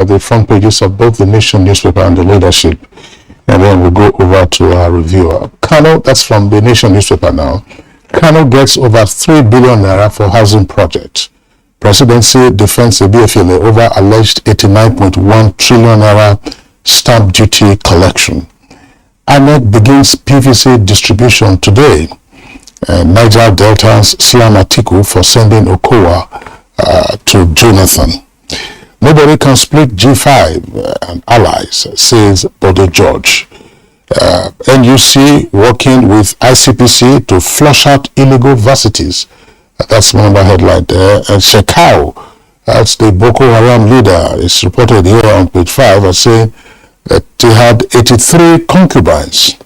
the front pages of both the Nation newspaper and the Leadership. And then we'll go over to our reviewer. Kano, that's from the Nation newspaper now. Kano gets over 3 billion naira for housing project. Presidency defends Ebiofile over alleged 89.1 trillion naira stamp duty collection. INEC begins PVC distribution today. Niger Delta's slam Atiku for sending Okowa to Jonathan. Nobody can split G5 and allies, says Bode George. NUC working with ICPC to flush out illegal varsities. That's one of the headline there. And Shekau, that's the Boko Haram leader, is reported here on page 5 as saying that he had 83 concubines.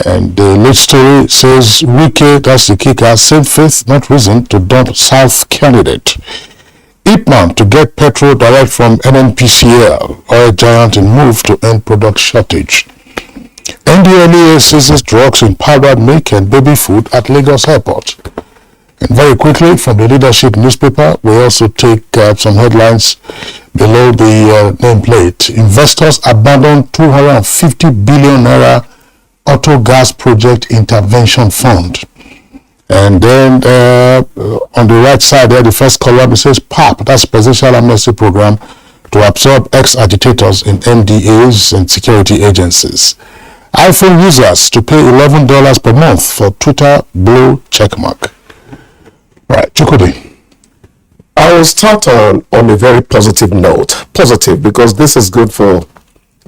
And the lead story says, Wike, that's the kicker, same faith, not reason to dump South candidate. Ipman to get petrol direct from NNPCL, oil giant in move to end product shortage. NDLEA seizes drugs in powdered milk and baby food at Lagos Airport. And very quickly, from the Leadership newspaper, we also take some headlines below the nameplate. Investors abandon 250 billion naira auto gas project intervention fund. And then on the right side there, the first column, it says PAP, that's Presidential Amnesty Program, to absorb ex-agitators in MDAs and security agencies. iPhone users to pay $11 per month for Twitter blue checkmark. Right, Chukwudi. I will start on a very positive note. Positive because this is good for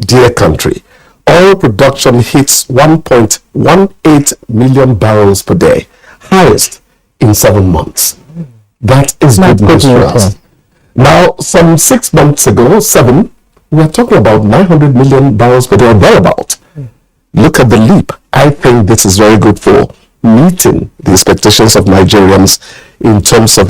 dear country. Oil production hits 1.18 million barrels per day, highest in 7 months. That is good news for us. Now, some 6 months ago, we were talking about 900 million barrels per day or thereabout. Look at the leap. I think this is very good for meeting the expectations of Nigerians in terms of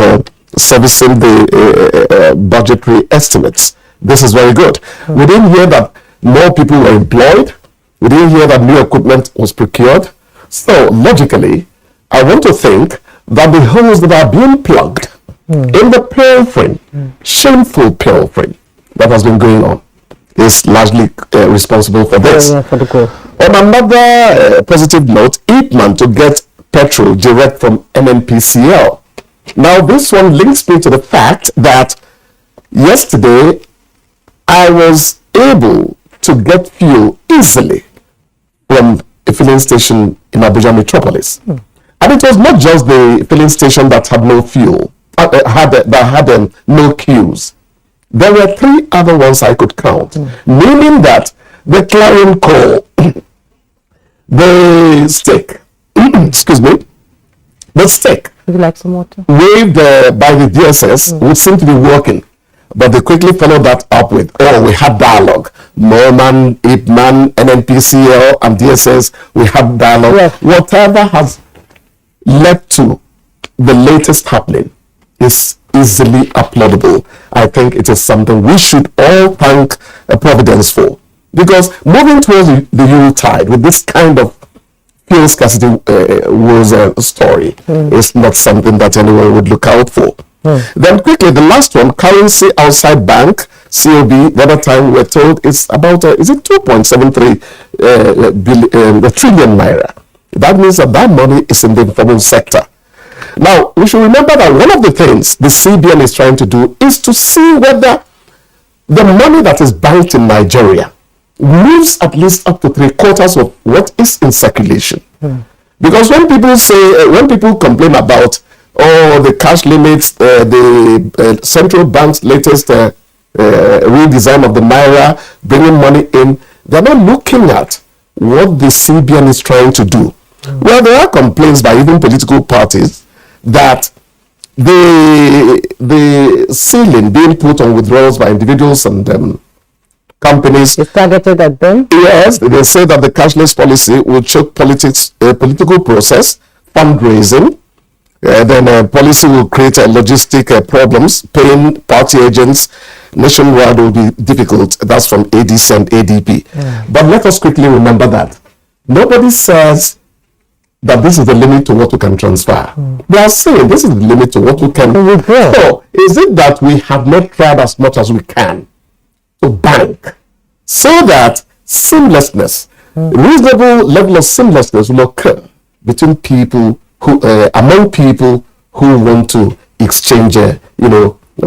servicing the budgetary estimates. This is very good. We didn't hear that more people were employed. We didn't hear that new equipment was procured. So, logically, I want to think that the holes that are being plugged in the pilfering, shameful pilfering that has been going on, is largely responsible for this. On another positive note, Ipman to get petrol direct from NNPCL. Now, this one links me to the fact that yesterday I was able to get fuel easily from a filling station in Abuja metropolis. And it was not just the filling station that had no fuel, that had no queues. There were 3 other ones I could count, meaning that the Clarion Call, the stake, excuse me, the stake would you like some water? Waved by the DSS would seem to be working. But they quickly followed that up with, we had dialogue. Norman, Ipman, NNPCL, and DSS, we had dialogue. Yes. Whatever has led to the latest happening is easily uploadable. I think it is something we should all thank Providence for. Because moving towards the Yuletide with this kind of fuel scarcity was a story. It's not something that anyone would look out for. Then quickly, the last one, currency outside bank, COB, the other time we were told it's about, is it 2.73 trillion naira. That means that money is in the informal sector. Now, we should remember that one of the things the CBN is trying to do is to see whether the money that is banked in Nigeria moves at least up to 3/4 of what is in circulation. Because when people complain about the cash limits, the central bank's latest redesign of the Naira, bringing money in, they're not looking at what the CBN is trying to do. Well, there are complaints by even political parties that the ceiling being put on withdrawals by individuals and companies is targeted at them. Yes, they say that the cashless policy will choke political process, fundraising. Then policy will create logistic problems, paying party agents nationwide will be difficult. That's from ADC and ADP. But let us quickly remember that nobody says that this is the limit to what we can transfer. They are saying this is the limit to what we can withdraw. So is it that we have not tried as much as we can to bank so that seamlessness, reasonable level of seamlessness will occur between people who, among people who want to exchange,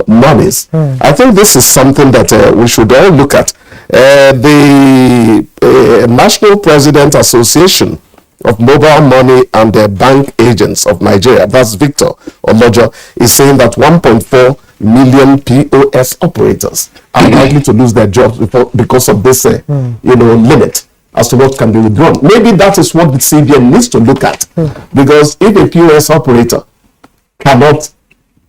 monies. I think this is something that we should all look at. The National President Association of Mobile Money and Bank Agents of Nigeria, that's Victor Olojo, is saying that 1.4 million POS operators are likely to lose their jobs because of this, limit as to what can be withdrawn. Maybe that is what the CBN needs to look at, because if a POS operator cannot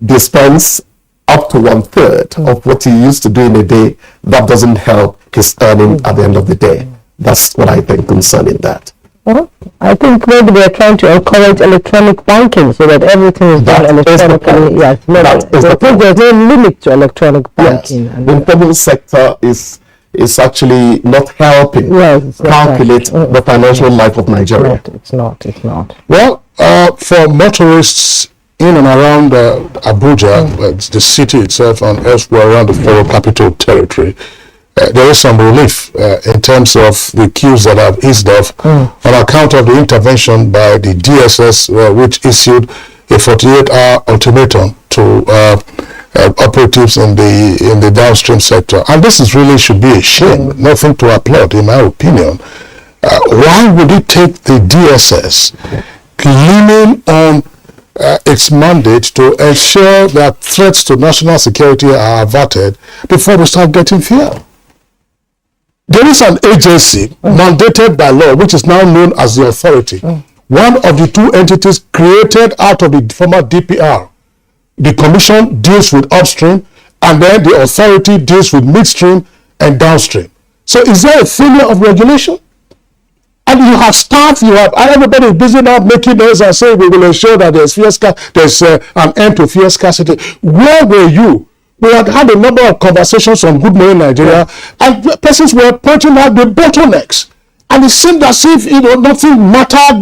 dispense up to 1/3 of what he used to do in a day, that doesn't help his earning at the end of the day. That's what I think concerning that. Well, I think maybe they're trying to encourage electronic banking so that everything is done electronically. Yes, I think there's no limit to electronic banking. Yes, the informal sector is actually not helping calculate the financial life of Nigeria. It's not. Well, for motorists in and around Abuja, the city itself, and elsewhere around the Federal Capital Territory, there is some relief in terms of the queues that have eased off on account of the intervention by the DSS, which issued a 48-hour ultimatum to operatives in the downstream sector. And this is really should be a shame, nothing to applaud, in my opinion. Why would it take the DSS leaning on its mandate to ensure that threats to national security are averted before we start getting fear? There is an agency mandated by law, which is now known as the authority. One of the two entities created out of the former DPR. The commission deals with upstream, and then the authority deals with midstream and downstream. So is there a failure of regulation? And you have staff, everybody is busy now making noise and saying we will ensure that there's an end to fuel scarcity. Where were you? We had a number of conversations on Good Morning Nigeria, and persons were pointing out the bottlenecks. And it seemed as if nothing mattered,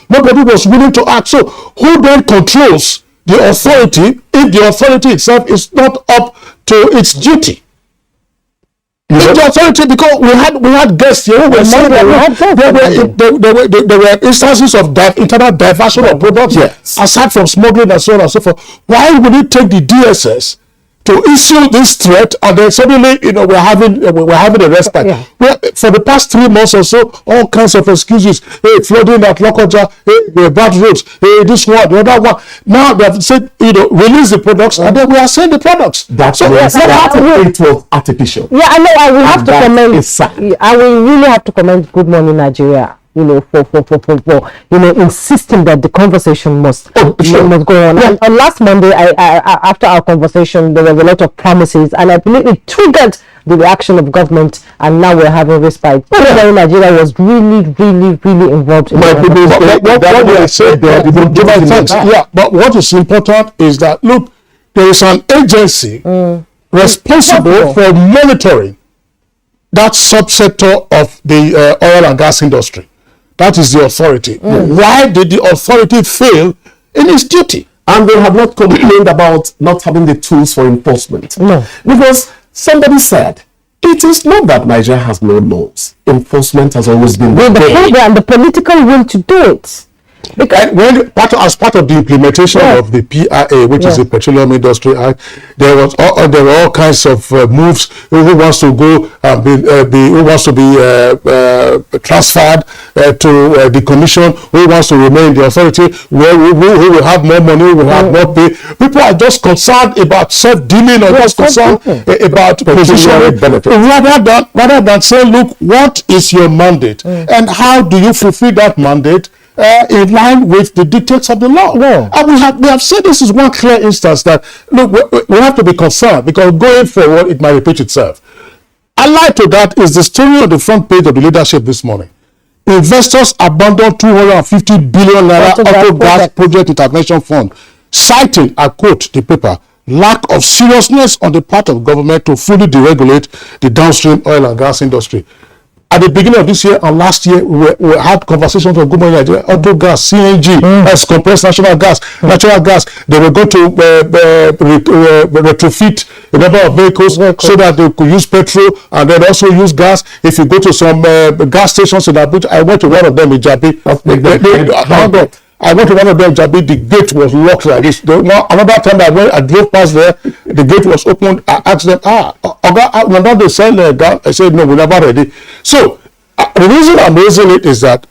nobody was willing to act. So who then controls the authority if the authority itself is not up to its duty? If the authority, because we had guests here who were saying that there were instances of internal diversion of products, aside from smuggling and so on and so forth. Why would it take the DSS to issue this threat, and then suddenly, we're having a respite? For the past 3 months or so, all kinds of excuses. Hey, flooding at Lokoja. Hey, bad roads. Hey, this one, the other one. Now they have said, release the products, and then we are selling the products. That's it was artificial. Yeah, I know. I will have to comment. I will really have to comment Good Morning Nigeria. For insisting that the conversation must go on. And on last Monday, after our conversation, there was a lot of promises, and I believe it triggered the reaction of government, and now we're having respite. Nigeria was really involved in but what is important is that, look, there is an agency responsible for monitoring that subsector of the oil and gas industry. That is the authority. Why did the authority fail in its duty? And they have not complained about not having the tools for enforcement. No. Because somebody said, it is not that Nigeria has no laws. Enforcement has always been the behavior and the political will to do it. Because as part of the implementation of the PIA, which is the Petroleum Industry Act, there were all kinds of moves. Who wants to go who wants to be transferred to the commission? Who wants to remain in the authority? Who will have more money? Who will have more pay? People are just concerned about self-dealing, or just concerned about positioning, rather than saying, look, what is your mandate, and how do you fulfill that mandate in line with the dictates of the law? And we have said this is one clear instance that, look, we have to be concerned, because going forward it might repeat itself. Allied to that is the story on the front page of the Leadership this morning. Investors abandon 250 billion naira auto gas project intervention fund, citing, I quote the paper, lack of seriousness on the part of government to fully deregulate the downstream oil and gas industry. At the beginning of this year and last year, we had conversations on Good Morning Nigeria, auto gas, CNG, as compressed natural gas. They were going to retrofit a number of vehicles so that they could use petrol and then also use gas. If you go to some gas stations in Abuja, I went to one of them in Jabi. I went to one of them, Jabi, the gate was locked like this. Another time I drove past there, the gate was opened. I asked them, when they sell gas, I said, no, we're never ready. So, the reason I'm raising it is that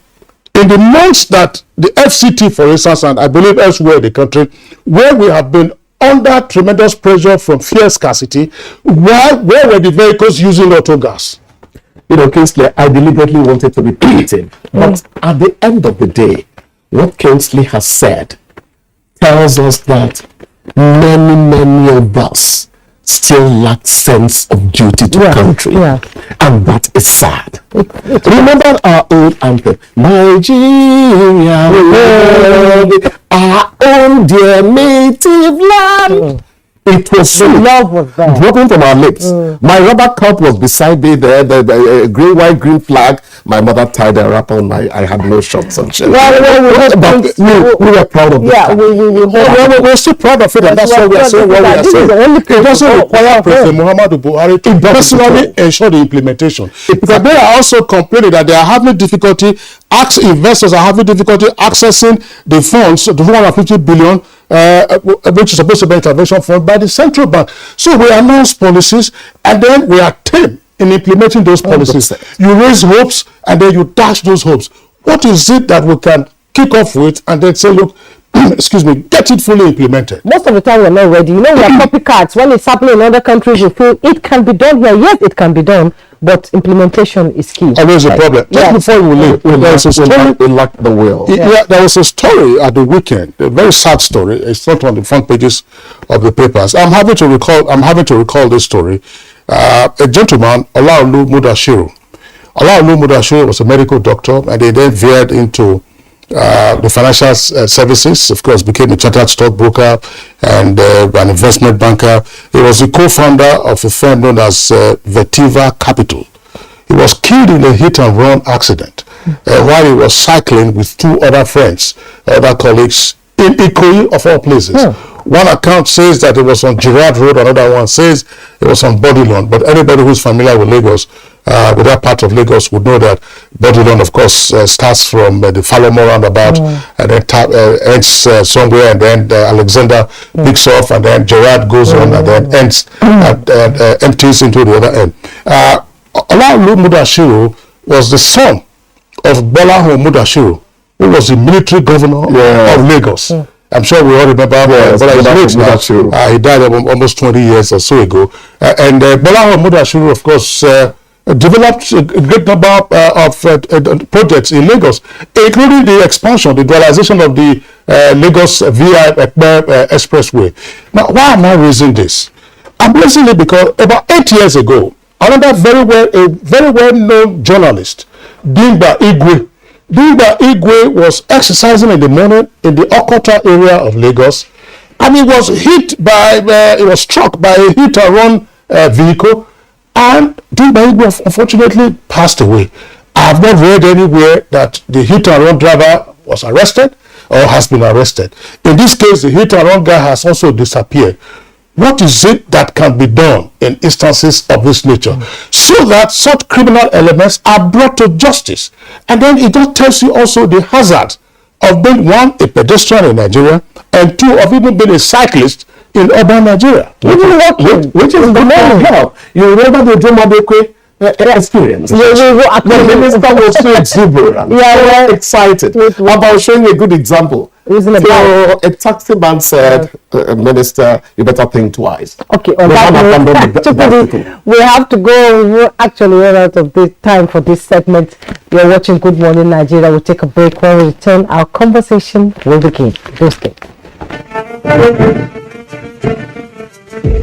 in the months that the FCT, for instance, and I believe elsewhere in the country, where we have been under tremendous pressure from fuel scarcity, where were the vehicles using auto gas? Kingsley, I deliberately wanted to be positive, but at the end of the day, what Kingsley has said tells us that many of us still lack sense of duty to country, and that is sad. Remember our old anthem, Nigeria, our own dear native land. It was so love was there, dropping from our lips. My rubber cup was beside me there, the green, white, green flag. My mother tied a wrap on my. I had no shots on shit. We were proud of it. We're still proud of it, and that's why we are saying what we are saying. It doesn't require President Muhammadu Buhari to personally ensure the implementation. Because they are also complaining that they are having difficulty. Investors are having difficulty accessing the funds, the 250 billion. Which is supposed to be intervention fund by the central bank. So we announce policies and then we are tame in implementing those policies. 100%. You raise hopes and then you dash those hopes. What is it that we can kick off with and then say, look, excuse me, get it fully implemented? Most of the time we're not ready. We are copycats. When it's happening in other countries, we feel it can be done here. Yes, it can be done, but implementation is key. Always a problem. Just before we leave, there was a story. We lack the will. There was a story at the weekend, a very sad story. It's not on the front pages of the papers. I'm having to recall this story. A gentleman, Olaolu Mudashiru. Olaolu Mudashiru was a medical doctor, and he then veered into the financial services. Of course, became a chartered stockbroker and an investment banker. He was the co-founder of a firm known as Vertiva Capital. He was killed in a hit-and-run accident while he was cycling with two other friends, other colleagues, in Ikoyi, of all places. One account says that it was on Girard Road, another one says it was on Bodilon. But anybody who's familiar with Lagos, with that part of Lagos, would know that Bodilon, of course, starts from the Falomo roundabout and then ends somewhere, and then Alexander picks off, and then Girard goes on and then ends empties into the other end. Olaolu Mudashiru was the son of Bolaho Mudashiru, who was the military governor of Lagos. I'm sure we all remember Mudashiru. He died almost 20 years or so ago. And Bolaho Mudashiru, of course, developed a great number of projects in Lagos, including the expansion, the dualization of the Lagos VI Expressway. Now, why am I raising this? I'm raising it because about 8 years ago, another very well-known journalist, Dimba Igwe was exercising in the morning in the Okota area of Lagos, and he was struck by a hit-and-run vehicle, and Dimba Igwe unfortunately passed away. I have not read anywhere that the hit-and-run driver was arrested or has been arrested. In this case, the hit-and-run guy has also disappeared. What is it that can be done in instances of this nature so that such criminal elements are brought to justice? And then it just tells you also the hazard of being, one, a pedestrian in Nigeria, and two, of even being a cyclist in urban Nigeria. Which is the main help. You remember the Jomabekwe experience? The minister was so exuberant, so excited about showing a good example. So a taxi man said, Minister, you better think twice. Okay, on that we have to go. We're actually run out of the time for this segment. You're watching Good Morning Nigeria. We'll take a break. When we return, our conversation will begin. Don't stay.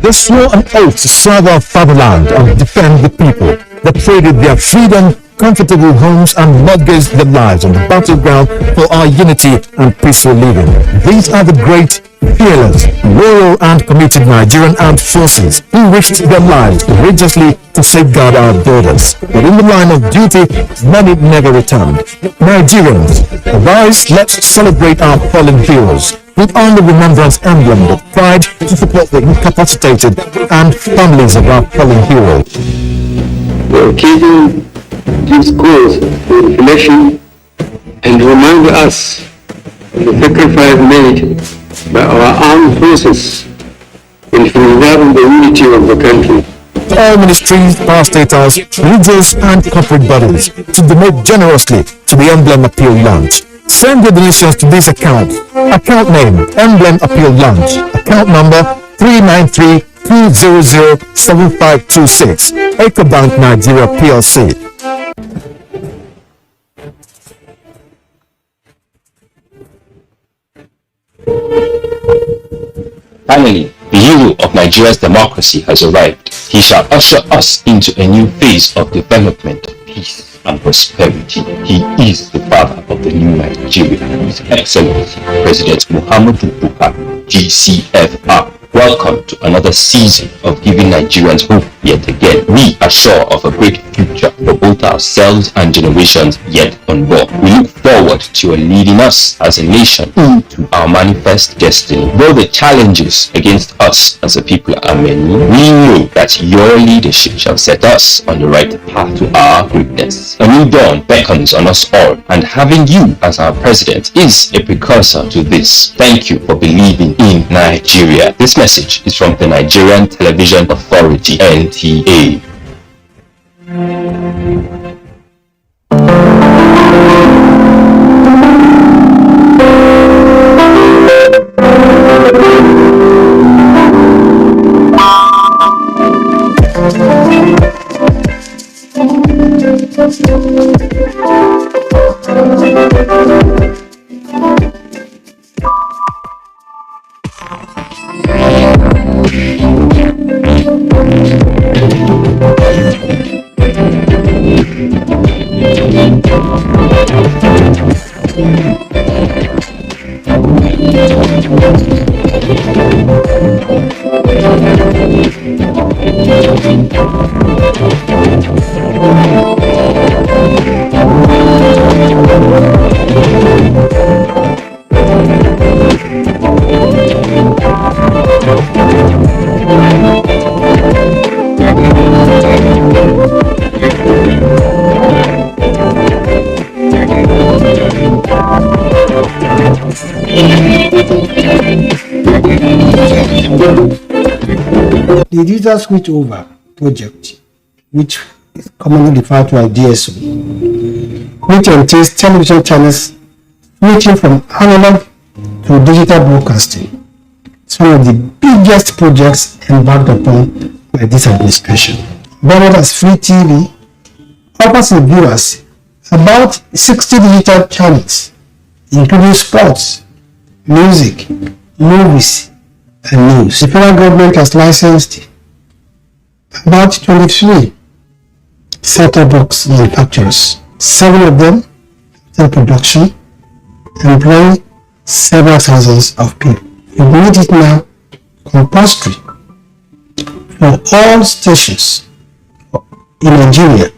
They swore an oath to serve our fatherland and defend the people that traded their freedom, comfortable homes and mortgage their lives on the battleground for our unity and peaceful living. These are the great, fearless, loyal and committed Nigerian armed forces who risked their lives courageously to safeguard our borders. But in the line of duty, many never returned. Nigerians, arise, let's celebrate our fallen heroes. Put on the remembrance emblem with pride to support the incapacitated and families of our fallen heroes. We are keeping this course for reflection and remind us of the sacrifice made by our armed forces in preserving the unity of the country. All ministries, parastatals, religious and corporate bodies to donate generously to the Emblem Appeal Lunch. Send your donations to this account. Account name, Emblem Appeal Lunch. Account number 393-200-7526. EcoBank Nigeria PLC. Finally, the hero of Nigeria's democracy has arrived. He shall usher us into a new phase of development, peace, and prosperity. He is the father of the new Nigeria, His Excellency President Muhammadu Buhari, GCFR. Welcome to another season of giving Nigerians hope yet again. We are sure of a great future for both ourselves and generations yet unborn. We look forward to your leading us as a nation into our manifest destiny. Though the challenges against us as a people are many, we know that your leadership shall set us on the right path to our greatness. A new dawn beckons on us all, and having you as our president is a precursor to this. Thank you for believing in Nigeria. This message is from the Nigerian Television Authority, NTA. The digital switchover project, which is commonly referred to as DSO, which entails television channels switching from analog to digital broadcasting, is one of the biggest projects embarked upon by this administration. Branded as free TV, offers its viewers about 60 digital channels, including sports, music, movies, and news. The federal government has licensed about 23 set-top box manufacturers, 7 of them in production, employing several thousands of people. We made it now compulsory for all stations in Nigeria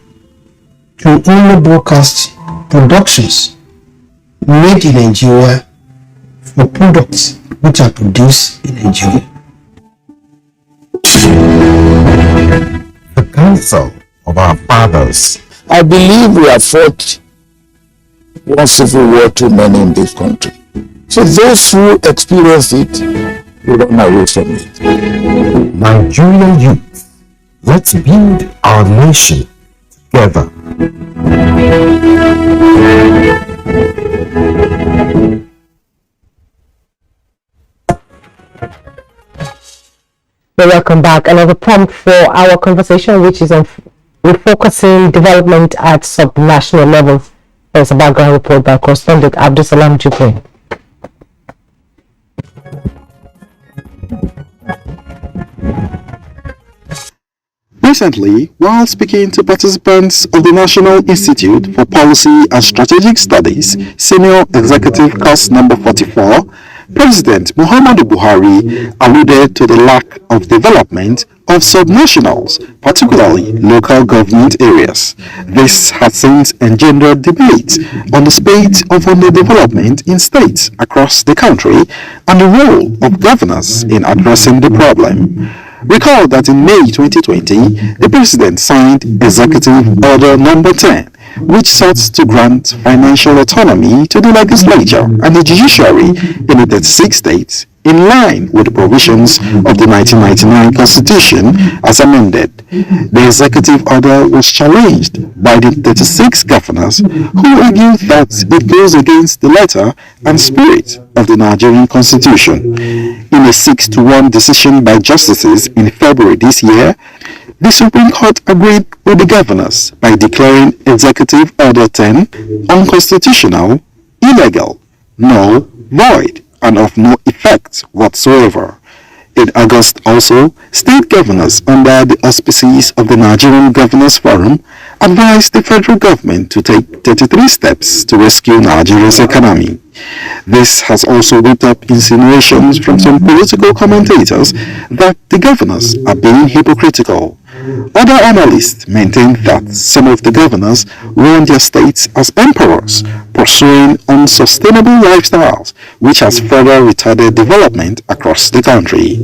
to only broadcast productions made in Nigeria for products which are produced in Nigeria. The counsel of our fathers. I believe we have fought one civil war too many in this country. So those who experience it will run away from it. Nigerian youth, let's build our nation together. Welcome back. Another prompt for our conversation, which is on refocusing development at subnational level. There's a background report by correspondent Abdusalam Jibril. Recently, while speaking to participants of the National Institute for Policy and Strategic Studies Senior Executive Course number 44, President Muhammadu Buhari alluded to the lack of development of subnationals, particularly local government areas. This has since engendered debate on the state of underdevelopment in states across the country and the role of governors in addressing the problem. Recall that in May 2020, the President signed Executive Order Number 10, which sought to grant financial autonomy to the legislature and the judiciary in the 36 states, in line with the provisions of the 1999 Constitution as amended. The executive order was challenged by the 36 governors who argued that it goes against the letter and spirit of the Nigerian Constitution. In a 6-1 decision by justices in February this year, the Supreme Court agreed with the governors by declaring Executive Order 10 unconstitutional, illegal, null, void, and of no effect whatsoever. In August also, state governors under the auspices of the Nigerian Governors Forum advised the federal government to take 33 steps to rescue Nigeria's economy. This has also whipped up insinuations from some political commentators that the governors are being hypocritical. Other analysts maintain that some of the governors run their states as emperors, pursuing unsustainable lifestyles, which has further retarded development across the country.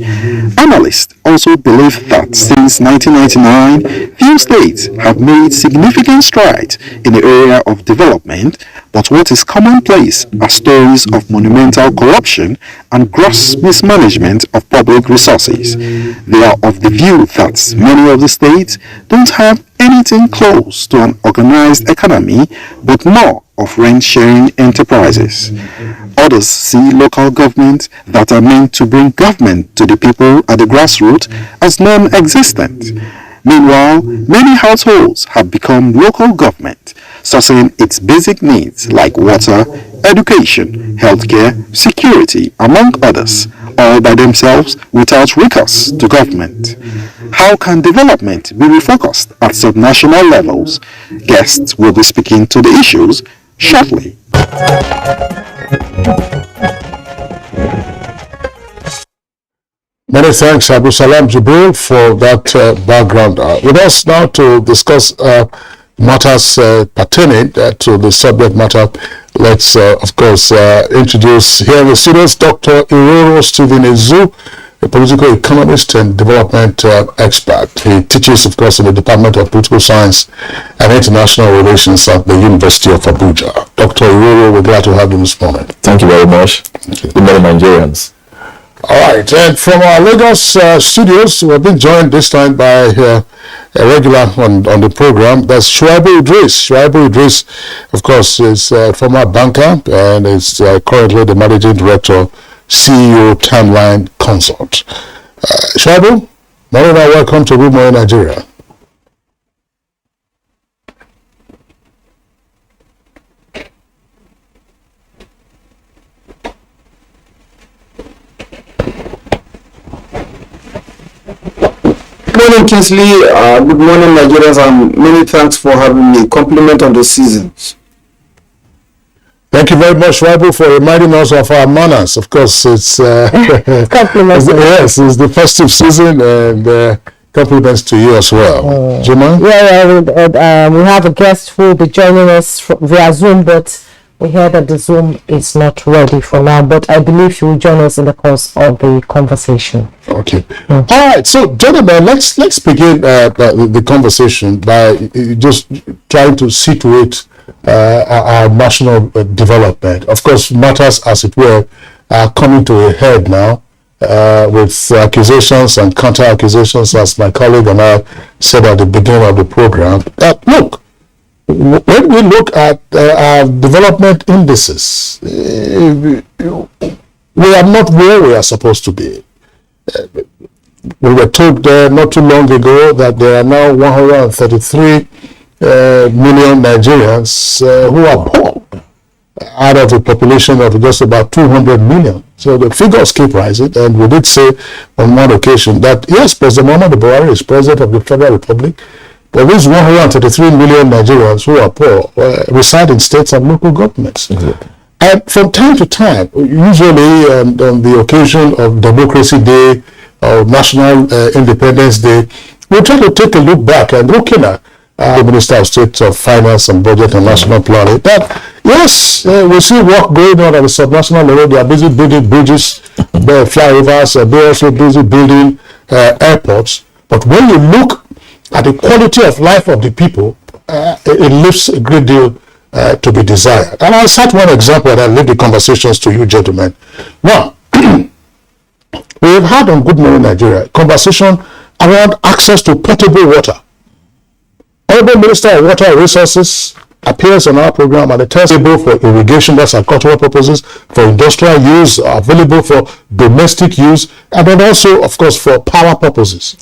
Analysts also believe that since 1999, few states have made significant strides in the area of development, but what is commonplace are stories of monumental corruption and gross mismanagement of public resources. They are of the view that many of the states don't have anything close to an organized economy, but more of rent-sharing enterprises. Others see local government that are meant to bring government to the people at the grassroots as non-existent. Meanwhile, many households have become local government, sourcing its basic needs like water, education, healthcare, security, among others, all by themselves without recourse to government. How can development be refocused at subnational levels? Guests will be speaking to the issues shortly. Many thanks, Abu Salam Jibril, for that background. With us now to discuss matters pertaining to the subject matter, let's, of course, introduce here in the studios Dr. Iroro Stephen Ezu, a political economist and development expert. He teaches, of course, in the Department of Political Science and International Relations at the University of Abuja. Dr. Iroro, we're glad to have you this morning. Thank you very much. Good morning, Nigerians. All right, and from our Lagos studios, we've been joined this time by a regular on the program. That's Shuaibu Idris. Shuaibu Idris, of course, is a former banker and is currently the managing director, CEO, Timeline Consult. Shuaibu, morning and welcome to Good Morning Nigeria. Good morning, Kingsley. Good morning, Nigerians, and many thanks for having me. Compliment on the seasons. Thank you very much, Shuaibu, for reminding us of our manners. Of course, it's compliments. Yes, it's the festive season, and compliments to you as well. Juma? Yeah, we have a guest who will be joining us via Zoom, but we hear that the Zoom is not ready for now, but I believe she will join us in the course of the conversation. Okay. All right. So, gentlemen, let's begin the conversation by just trying to situate our national development. Of course, matters, as it were, are coming to a head now with accusations and counter-accusations, as my colleague and I said at the beginning of the program. Look, when we look at our development indices, we are not where we are supposed to be. We were told not too long ago that there are now 133 million Nigerians who are poor. out of a population of just about 200 million. So the figures keep rising, and we did say on one occasion that yes, President Muhammadu Buhari is president of the Federal Republic, but these 133 million Nigerians who are poor reside in states and local governments. Mm-hmm. And from time to time, usually on the occasion of Democracy Day or National Independence Day, we try to take a look back and looking at the Minister of State of Finance and Budget and National Planning, that yes, we see work going on at the subnational level. They are busy building bridges, flyovers, they're also busy building airports. But when you look at the quality of life of the people, it leaves a great deal to be desired. And I'll cite one example and I'll leave the conversations to you gentlemen. One, we have had on Good Morning Nigeria conversation around access to potable water. Honorable Minister of Water Resources appears on our program and it tells available for irrigation, that's agricultural purposes, for industrial use, available for domestic use, and then also, of course, for power purposes.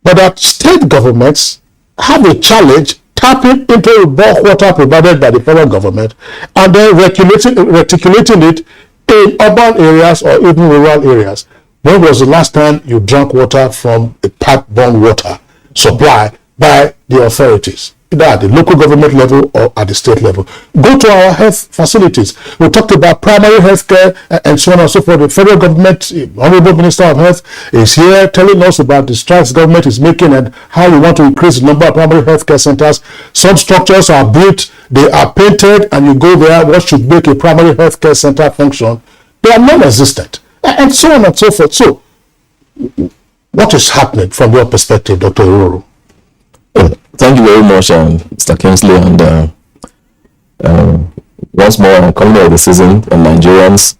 But that state governments have a challenge tapping into the bulk water provided by the federal government and then reticulating it in urban areas or even rural areas. When was the last time you drank water from a pipe-borne water supply by the authorities, either at the local government level or at the state level? Go to our health facilities. We talked about primary health care and so on and so forth. The federal government, Honorable Minister of Health, is here telling us about the strides government is making and how we want to increase the number of primary health care centers. Some structures are built, they are painted, and you go there, what should make a primary health care center function? They are non-existent, and so on and so forth. So, what is happening from your perspective, Dr. Ororo? Thank you very much, Mr. Kingsley, and once more, coming out of the season and Nigerians.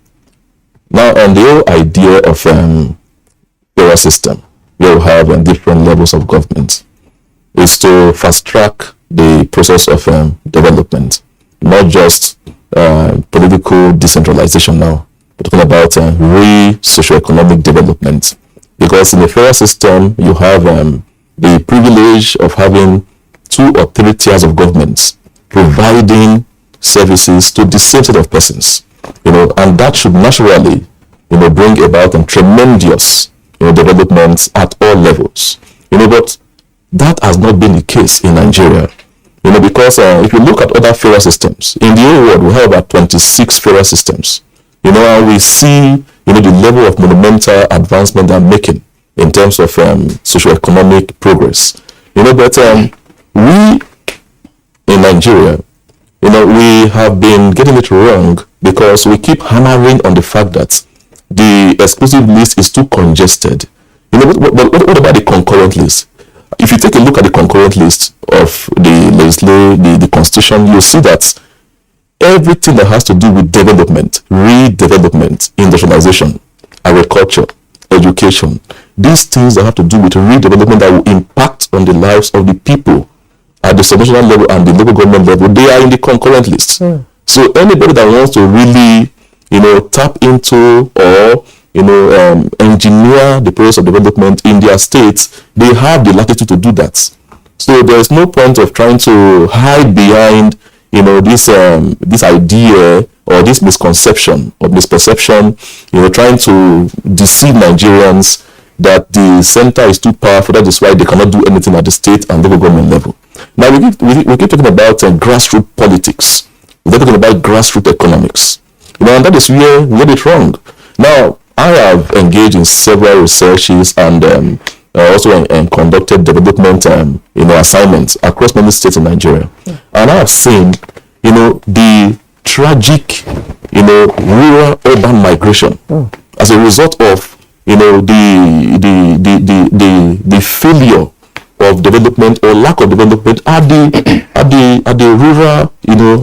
Now, on the whole idea of federal system, where we have different levels of government, is to fast track the process of development, not just political decentralization now. We're talking about real socio-economic development, because in the federal system, you have the privilege of having 2 or 3 tiers of governments providing services to the same set of persons, and that should naturally, bring about tremendous, developments at all levels, but that has not been the case in Nigeria, because if you look at other federal systems in the whole world, we have about 26 federal systems, and we see, the level of monumental advancement they're making in terms of socio-economic progress, but we in Nigeria, we have been getting it wrong because we keep hammering on the fact that the exclusive list is too congested. What about the concurrent list? If you take a look at the concurrent list of the constitution, you'll see that everything that has to do with development, redevelopment, industrialization, agriculture, education, these things that have to do with redevelopment that will impact on the lives of the people at the subnational level and the local government level, they are in the concurrent list. So anybody that wants to really, tap into or, engineer the process of development in their states, they have the latitude to do that. So there's no point of trying to hide behind, this idea or this misconception or misperception, trying to deceive Nigerians that the center is too powerful. That is why they cannot do anything at the state and local government level. Now we keep talking about grassroots politics. We're talking about grassroots economics. And that is where we get it wrong. Now I have engaged in several researches and also conducted development assignments across many states in Nigeria, and I have seen the tragic rural urban migration as a result of the failure of development or lack of development at the rural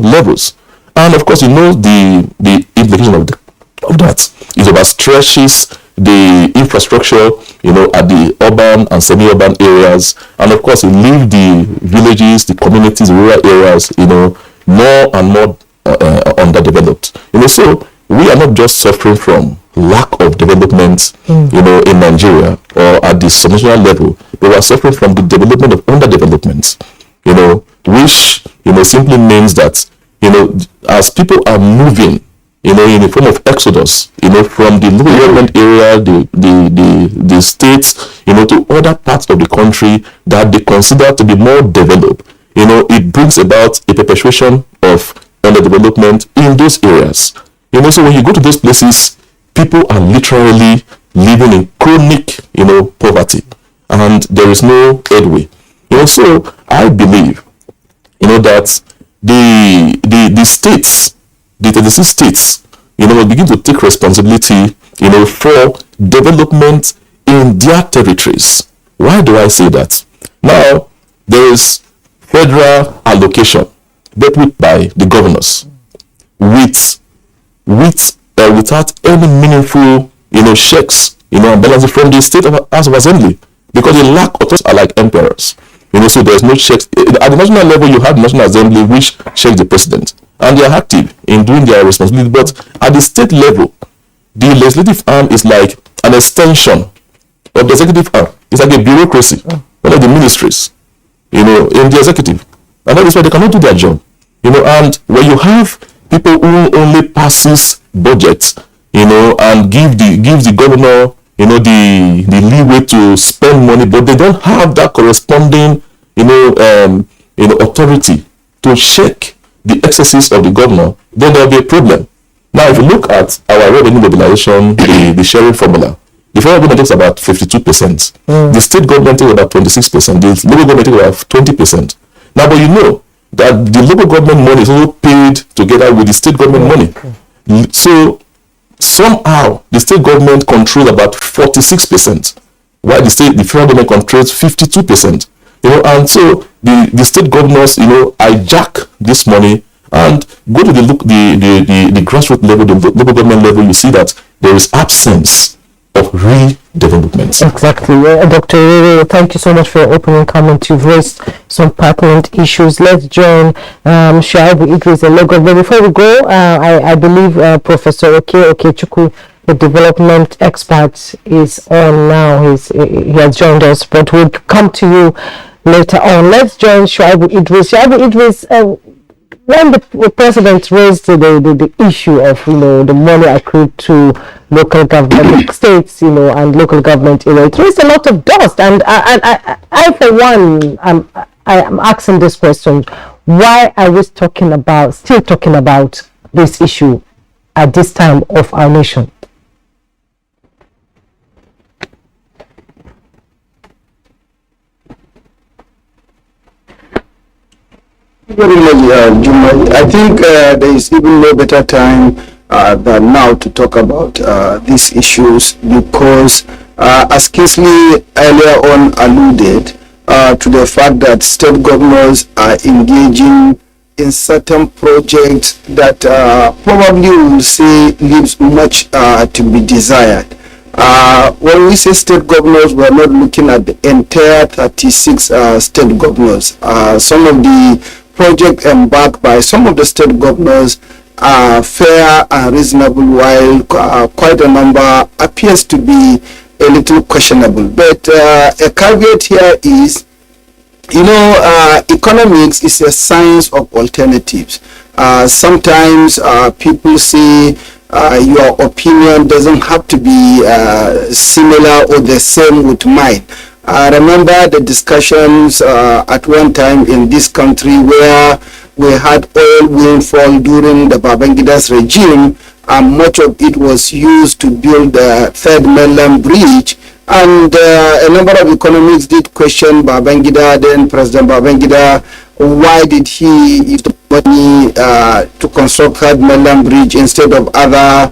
levels. And of course the implication of that is about stretches the infrastructure at the urban and semi-urban areas, and of course it leaves the villages, the communities, the rural areas more and more underdeveloped. So we are not just suffering from lack of development in Nigeria or at the subnational level, but we are suffering from the development of underdevelopment, which simply means that as people are moving, in the form of exodus, from the local government area, the states, to other parts of the country that they consider to be more developed, it brings about a perpetuation of underdevelopment in those areas. So when you go to those places, people are literally living in chronic, poverty, and there is no headway. So I believe, that the states, the 36 states, will begin to take responsibility, for development in their territories. Why do I say that? Now, there is federal allocation dealt by the governors without any meaningful, checks, and balances from the state House of Assembly, because the lack of trust are like emperors. So there's no checks. At the national level, you have the National Assembly, which checks the president, and they are active in doing their responsibility. But at the state level, the legislative arm is like an extension of the executive arm. It's like a bureaucracy, one of the ministries, in the executive. And that is why they cannot do their job. And when you have people who only passes budgets, and give the governor, the leeway to spend money, but they don't have that corresponding, authority to check the excesses of the governor, then there will be a problem. Now, if you look at our revenue mobilization, the sharing formula, the federal government takes about 52%. The state government takes about 26%. The local government takes about 20%. Now, but that the local government money is also paid together with the state government money. So, somehow, the state government controls about 46%, while the federal government controls 52%. And so the state governors, hijack this money and go to the grassroots level, the local government level. You see that there is absence of redevelopment. Exactly. Dr. Rere, thank you so much for your opening comment. You've raised some pertinent issues. Let's join Shuaibu Idris and Lagos. But before we go, I believe Professor Okechukwu, the development expert, is on now. He has joined us, but we'll come to you later on. Let's join Shuaibu Idris. Shuaibu Idris, when the president raised the issue of the money accrued to local government states, and local government, it raised a lot of dust. And I for one, I'm asking this question: why are we still talking about this issue at this time of our nation? Very much, Juma. I think there is even no better time than now to talk about these issues, because as Kingsley earlier on alluded to the fact that state governors are engaging in certain projects that probably will say leaves much to be desired. When we say state governors, we are not looking at the entire 36 state governors. Some of the projects embarked by some of the state governors are fair and reasonable, while quite a number appears to be a little questionable. But a caveat here is, economics is a science of alternatives. Sometimes people say your opinion doesn't have to be similar or the same with mine. I remember the discussions at one time in this country where we had oil windfall during the Babangida's regime, and much of it was used to build the third mainland bridge. And a number of economists did question Babangida, then President Babangida, why did he use the money to construct third mainland bridge instead of other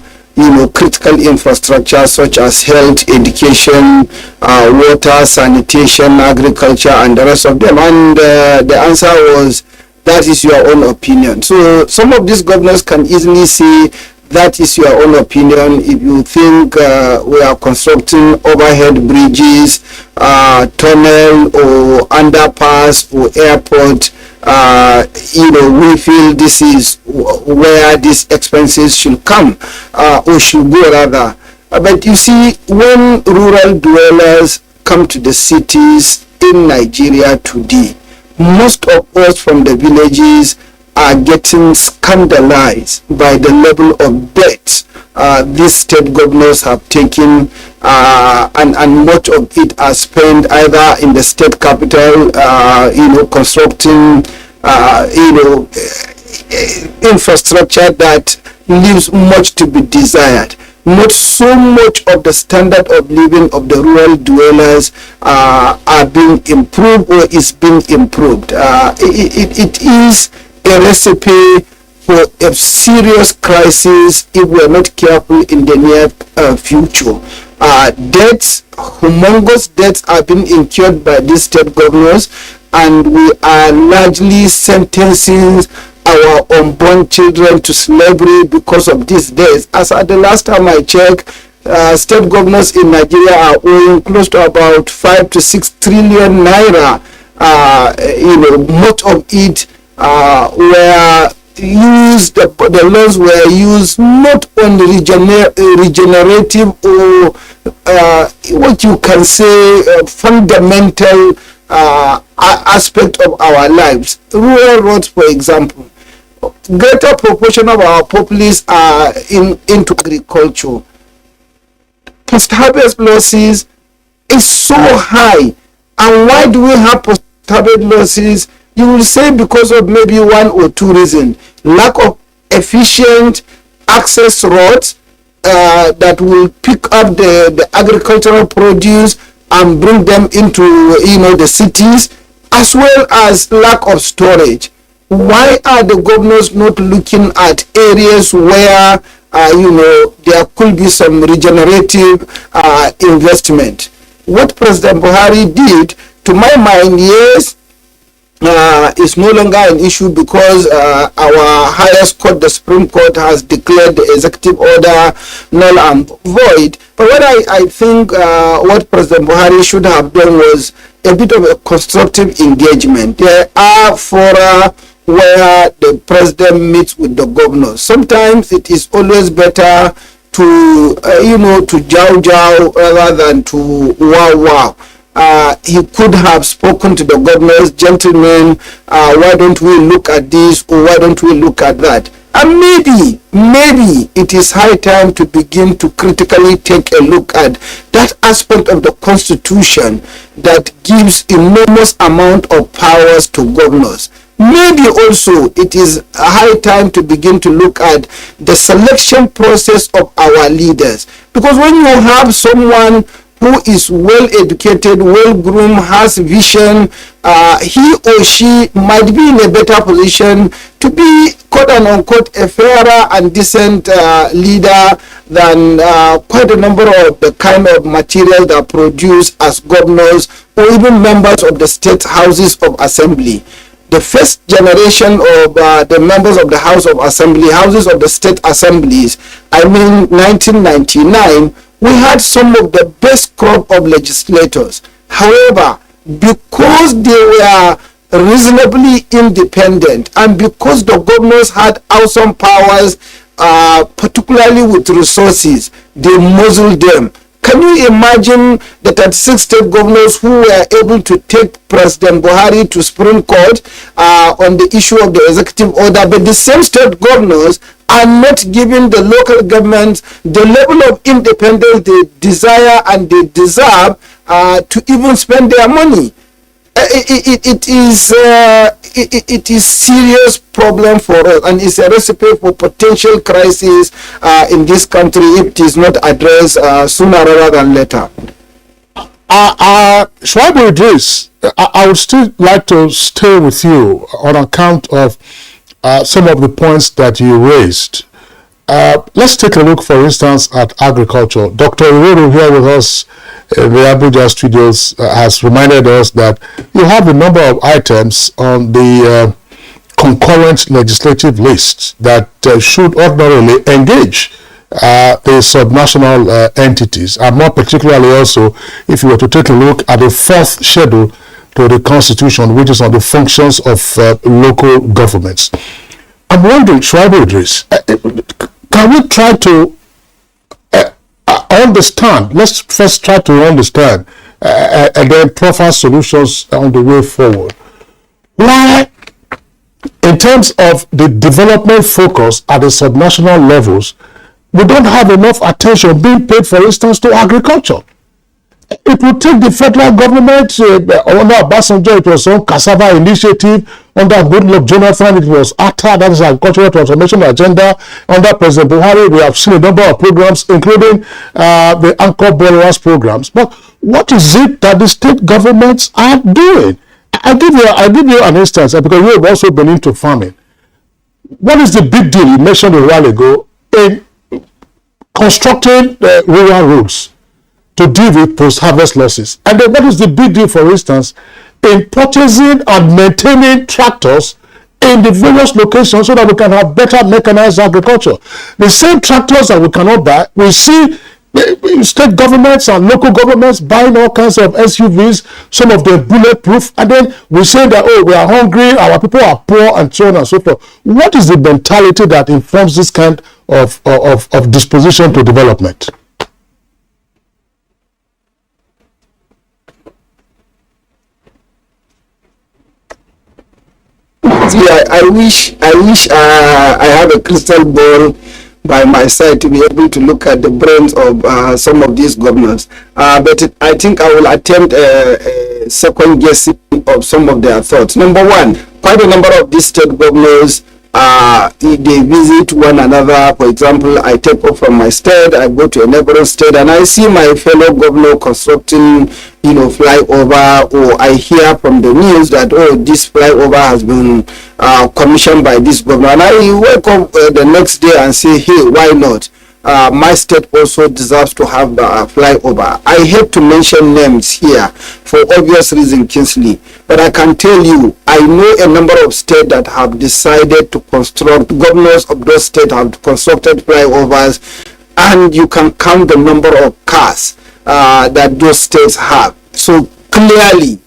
critical infrastructure such as health, education, water, sanitation, agriculture, and the rest of them. And the answer was, that is your own opinion. So some of these governors can easily say, that is your own opinion. If you think we are constructing overhead bridges, tunnel or underpass or airport, we feel this is where these expenses should come or should go rather. But you see, when rural dwellers come to the cities in Nigeria today, most of us from the villages are getting scandalized by the level of debt these state governors have taken, and much of it are spent either in the state capital, constructing, infrastructure that leaves much to be desired. Not so much of the standard of living of the rural dwellers are being improved or is being improved. It is a recipe for a serious crisis if we are not careful in the near future. Debts, humongous debts are being incurred by these state governors, and we are largely sentencing our unborn children to slavery because of these debts. As at the last time I checked, state governors in Nigeria are owing close to about 5 to 6 trillion naira. Much of it were used, the loans were used not on regenerative or what you can say fundamental aspect of our lives. Rural roads, for example. Greater proportion of our populace are into agriculture. Post-harvest losses is so high. And why do we have post-harvest losses? You will say because of maybe one or two reasons. Lack of efficient access roads that will pick up the agricultural produce and bring them into the cities, as well as lack of storage. Why are the governors not looking at areas where there could be some regenerative investment? What President Buhari did, to my mind, yes, is no longer an issue because our highest court, the Supreme Court, has declared the executive order null and void. But what I think what President Buhari should have done was a bit of a constructive engagement. There are fora where the president meets with the governors. Sometimes it is always better to to jow rather than to wow. He could have spoken to the governors, gentlemen, why don't we look at this or why don't we look at that? And maybe it is high time to begin to critically take a look at that aspect of the constitution that gives enormous amount of powers to governors. Maybe also it is a high time to begin to look at the selection process of our leaders. Because when you have someone who is well educated, well groomed, has vision, he or she might be in a better position to be quote unquote a fairer and decent leader than quite a number of the kind of material that produce as governors or even members of the state houses of assembly. The first generation of the members of the House of Assembly, houses of the state assemblies, 1999, we had some of the best crop of legislators. However, because they were reasonably independent and because the governors had awesome powers, particularly with resources, they muzzled them. Can you imagine the 36 state governors who were able to take President Buhari to Supreme Court on the issue of the executive order, but the same state governors are not giving the local governments the level of independence they desire and they deserve to even spend their money? It is serious problem for us, and it's a recipe for potential crisis in this country if it is not addressed sooner rather than later. Shuaibu Idris, I would still like to stay with you on account of some of the points that you raised. Let's take a look, for instance, at agriculture. Dr. Irodo here with us in the Abuja studios has reminded us that you have a number of items on the concurrent legislative list that should ordinarily engage the subnational entities, and more particularly also if you were to take a look at the fourth schedule to the Constitution, which is on the functions of local governments. I'm wondering, Shuaibu Idris, can we try to understand, let's first try to understand and then proffer solutions on the way forward. Why, in terms of the development focus at the subnational levels, we don't have enough attention being paid, for instance, to agriculture. It would take the federal government, under Obasanjo, it was on cassava initiative, under Goodluck Jonathan, it was ATA, that is Agricultural Transformation Agenda. Under President Buhari, we have seen a number of programs, including the Anchor Borrowers programs. But what is it that the state governments are doing? I'll give you an instance, because we have also been into farming. What is the big deal you mentioned a while ago in constructing rural roads to deal with post-harvest losses? And then what is the big deal, for instance, in purchasing and maintaining tractors in the various locations so that we can have better mechanized agriculture? The same tractors that we cannot buy, we see state governments and local governments buying all kinds of SUVs, some of them bulletproof, and then we say that, oh, we are hungry, our people are poor, and so on and so forth. What is the mentality that informs this kind of disposition to development? Yeah, I wish I had a crystal ball by my side to be able to look at the brains of some of these governors. But I think I will attempt a second guessing of some of their thoughts. Number one, quite a number of these state governors, they visit one another. For example, I take off from my state, I go to a neighboring state, and I see my fellow governor constructing, flyover, or I hear from the news that, oh, this flyover has been commissioned by this governor, and I wake up the next day and say, hey, why not? My state also deserves to have a flyover. I hate to mention names here for obvious reason, Kingsley, but I can tell you, I know a number of states that have decided to construct, governors of those states have constructed flyovers, and you can count the number of cars that those states have. So clearly,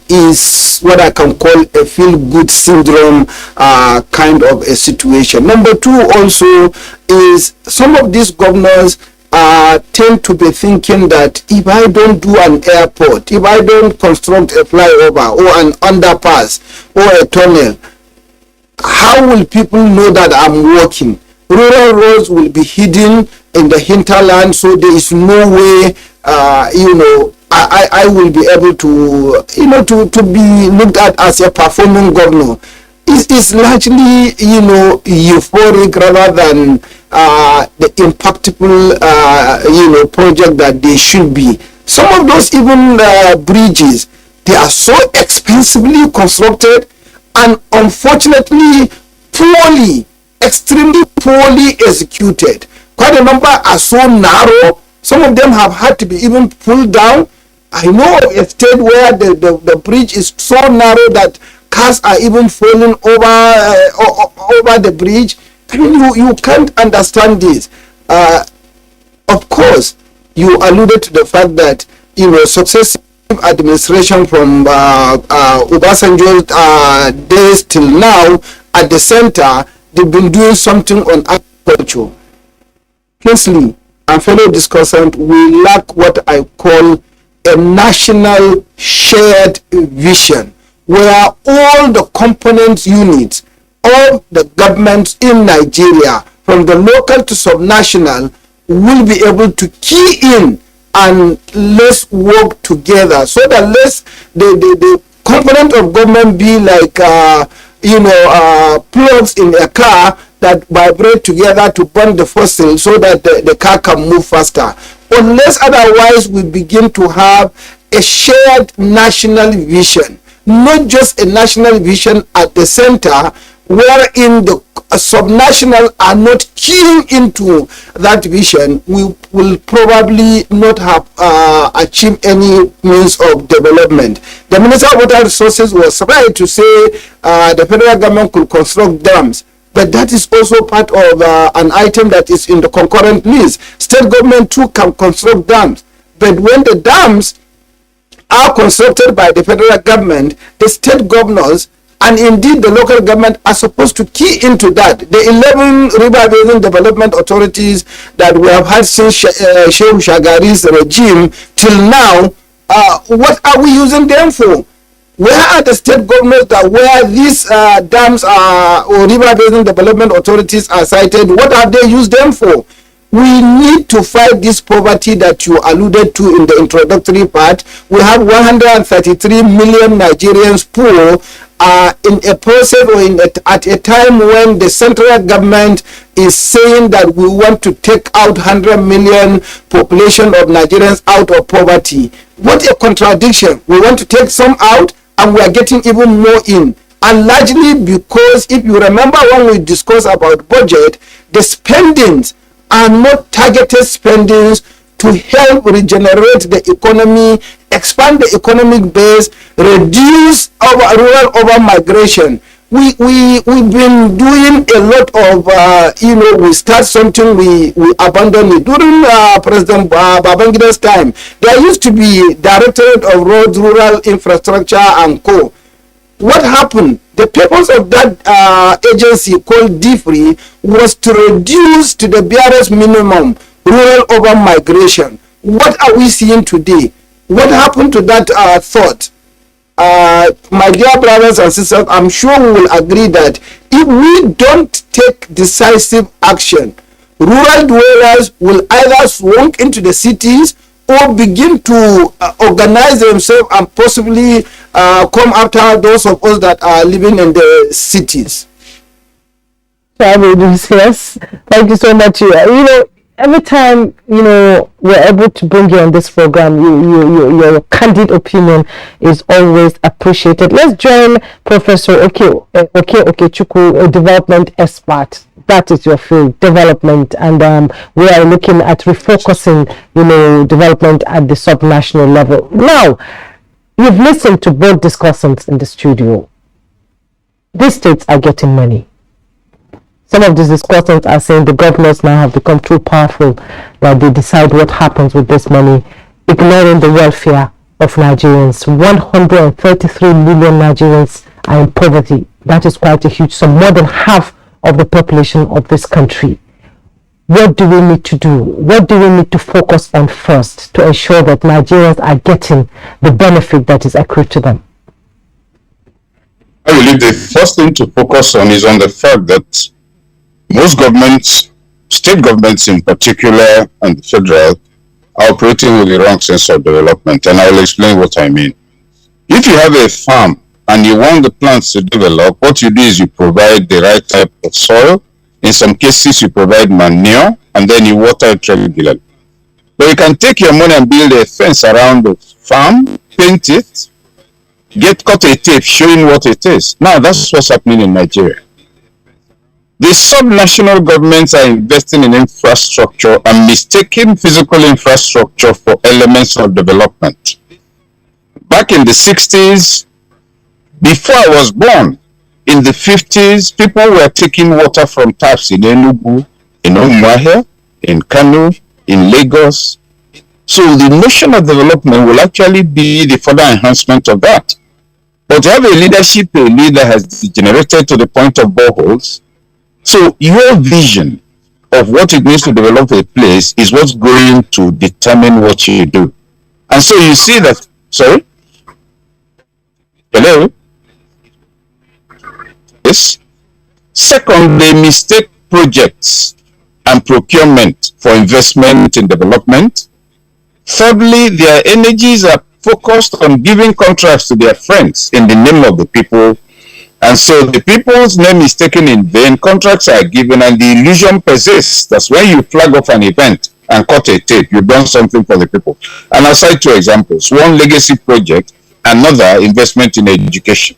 is what I can call a feel-good syndrome kind of a situation. Number two also is some of these governors tend to be thinking that if I don't do an airport, if I don't construct a flyover or an underpass or a tunnel, how will people know that I'm working? Rural roads will be hidden in the hinterland, so there is no way, I will be able to, to be looked at as a performing governor. It's largely, euphoric rather than the impactful, project that they should be. Some of those even bridges, they are so expensively constructed and unfortunately poorly, extremely poorly executed. Quite a number are so narrow. Some of them have had to be even pulled down. I know of a state where the bridge is so narrow that cars are even falling over the bridge. I mean, you can't understand this. Of course, you alluded to the fact that, successive administration from Obasanjo's days till now, at the center, they've been doing something on agriculture. Kingsley and fellow discussant, we lack what I call a national shared vision, where all the component units of the government in Nigeria, from the local to subnational, will be able to key in and let's work together, so that the component of government be like plugs in a car that vibrate together to burn the fossil so that the car can move faster. Unless otherwise we begin to have a shared national vision, not just a national vision at the center, wherein the subnational are not keying into that vision, we will probably not have achieved any means of development. The Minister of Water Resources was right to say the federal government could construct dams, but that is also part of an item that is in the concurrent list. State government too can construct dams, but when the dams are constructed by the federal government, the state governors and indeed the local government are supposed to key into that. The 11 river basin development authorities that we have had since Shehu Shagari's regime till now, what are we using them for? Where are the state governments that where these dams or river basin development authorities are cited? What have they used them for? We need to fight this poverty that you alluded to in the introductory part. We have 133 million Nigerians poor in a process or at a time when the central government is saying that we want to take out 100 million population of Nigerians out of poverty. What a contradiction. We want to take some out and we are getting even more in. And largely because if you remember when we discussed about budget, the spendings are not targeted spendings to help regenerate the economy, expand the economic base, reduce our rural urban migration. We've been doing a lot of we start something, we abandon it. During President Babangida's time, there used to be Directorate of Roads, Rural Infrastructure and Co. What happened? The purpose of that agency called DFRI was to reduce to the barest minimum rural urban migration. What are we seeing today? What happened to that thought? My dear brothers and sisters, I'm sure we will agree that if we don't take decisive action, rural dwellers will either swank into the cities or begin to organize themselves and possibly come after those of us that are living in the cities. Yes, thank you so much. Every time we're able to bring you on this program, your candid opinion is always appreciated. Let's join Professor Okechukwu, a development expert. That is your field, development, and we are looking at refocusing development at the subnational level. Now, you've listened to both discussants in the studio. These states are getting money. Some of these discussants are saying the governors now have become too powerful that they decide what happens with this money, ignoring the welfare of Nigerians. 133 million Nigerians are in poverty. That is quite a huge sum, more than half of the population of this country. What do we need to do? What do we need to focus on first to ensure that Nigerians are getting the benefit that is accrued to them? I believe the first thing to focus on is on the fact that most governments, state governments in particular, and the federal, are operating with the wrong sense of development, and I will explain what I mean. If you have a farm and you want the plants to develop, what you do is you provide the right type of soil. In some cases, you provide manure, and then you water it regularly. But you can take your money and build a fence around the farm, paint it, cut a tape showing what it is. Now, that's what's happening in Nigeria. The subnational governments are investing in infrastructure and mistaking physical infrastructure for elements of development. Back in the 60s, before I was born, in the 50s, people were taking water from taps in Enugu, in Umuahia, in Kano, in Lagos. So the notion of development will actually be the further enhancement of that. But to have a leadership, a leader has degenerated to the point of boreholes. So your vision of what it means to develop a place is what's going to determine what you do. And so you see that, sorry? Hello? Yes? Second, they mistake projects and procurement for investment in development. Thirdly, their energies are focused on giving contracts to their friends in the name of the people. And so the people's name is taken in vain, contracts are given, and the illusion persists. That's when you flag off an event and cut a tape, you've done something for the people. And I'll cite two examples. One, legacy project, another, investment in education.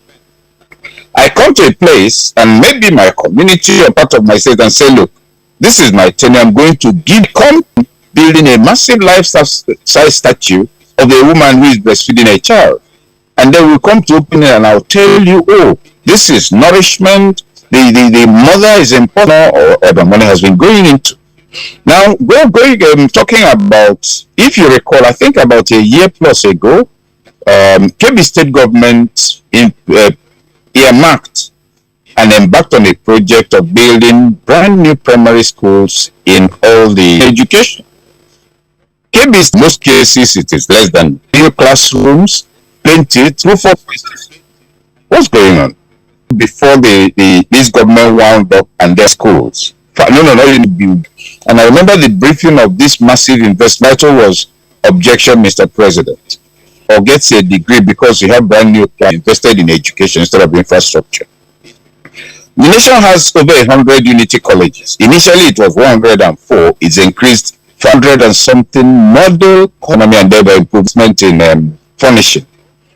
I come to a place, and maybe my community or part of my state, and say, look, this is my tenure, I'm going to come building a massive life-size statue of a woman who is breastfeeding a child. And then we come to open it, and I'll tell you, oh, this is nourishment, the mother is important, or the money has been going into. Now, talking about, if you recall, I think about a year plus ago, Kebbi State government earmarked and embarked on a project of building brand new primary schools in all the education. Kebbi, in most cases, it is less than 2 classrooms, plenty through 4 What's going on? Before this government wound up and their schools. No, not in the build. And I remember the briefing of this massive investment was objection, Mr. President, or gets a degree because you have brand new plan invested in education instead of infrastructure. The nation has over 100 unity colleges. Initially, it was 104. It's increased 400 and something model economy and thereby improvement in furnishing.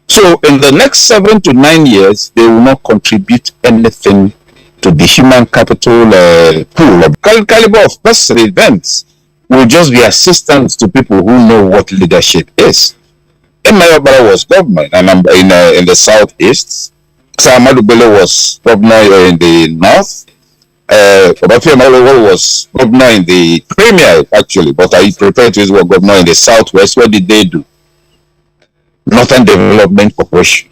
So in the next 7 to 9 years, they will not contribute anything to the human capital pool. The caliber of person events will just be assistants to people who know what leadership is. Emayobara was governor in the southeast. Samadu Bello was governor in the north. Obafemi Awolowo was governor in the premier, actually, but I prefer to use the word governor in the southwest. What did they do? Northern Development Corporation,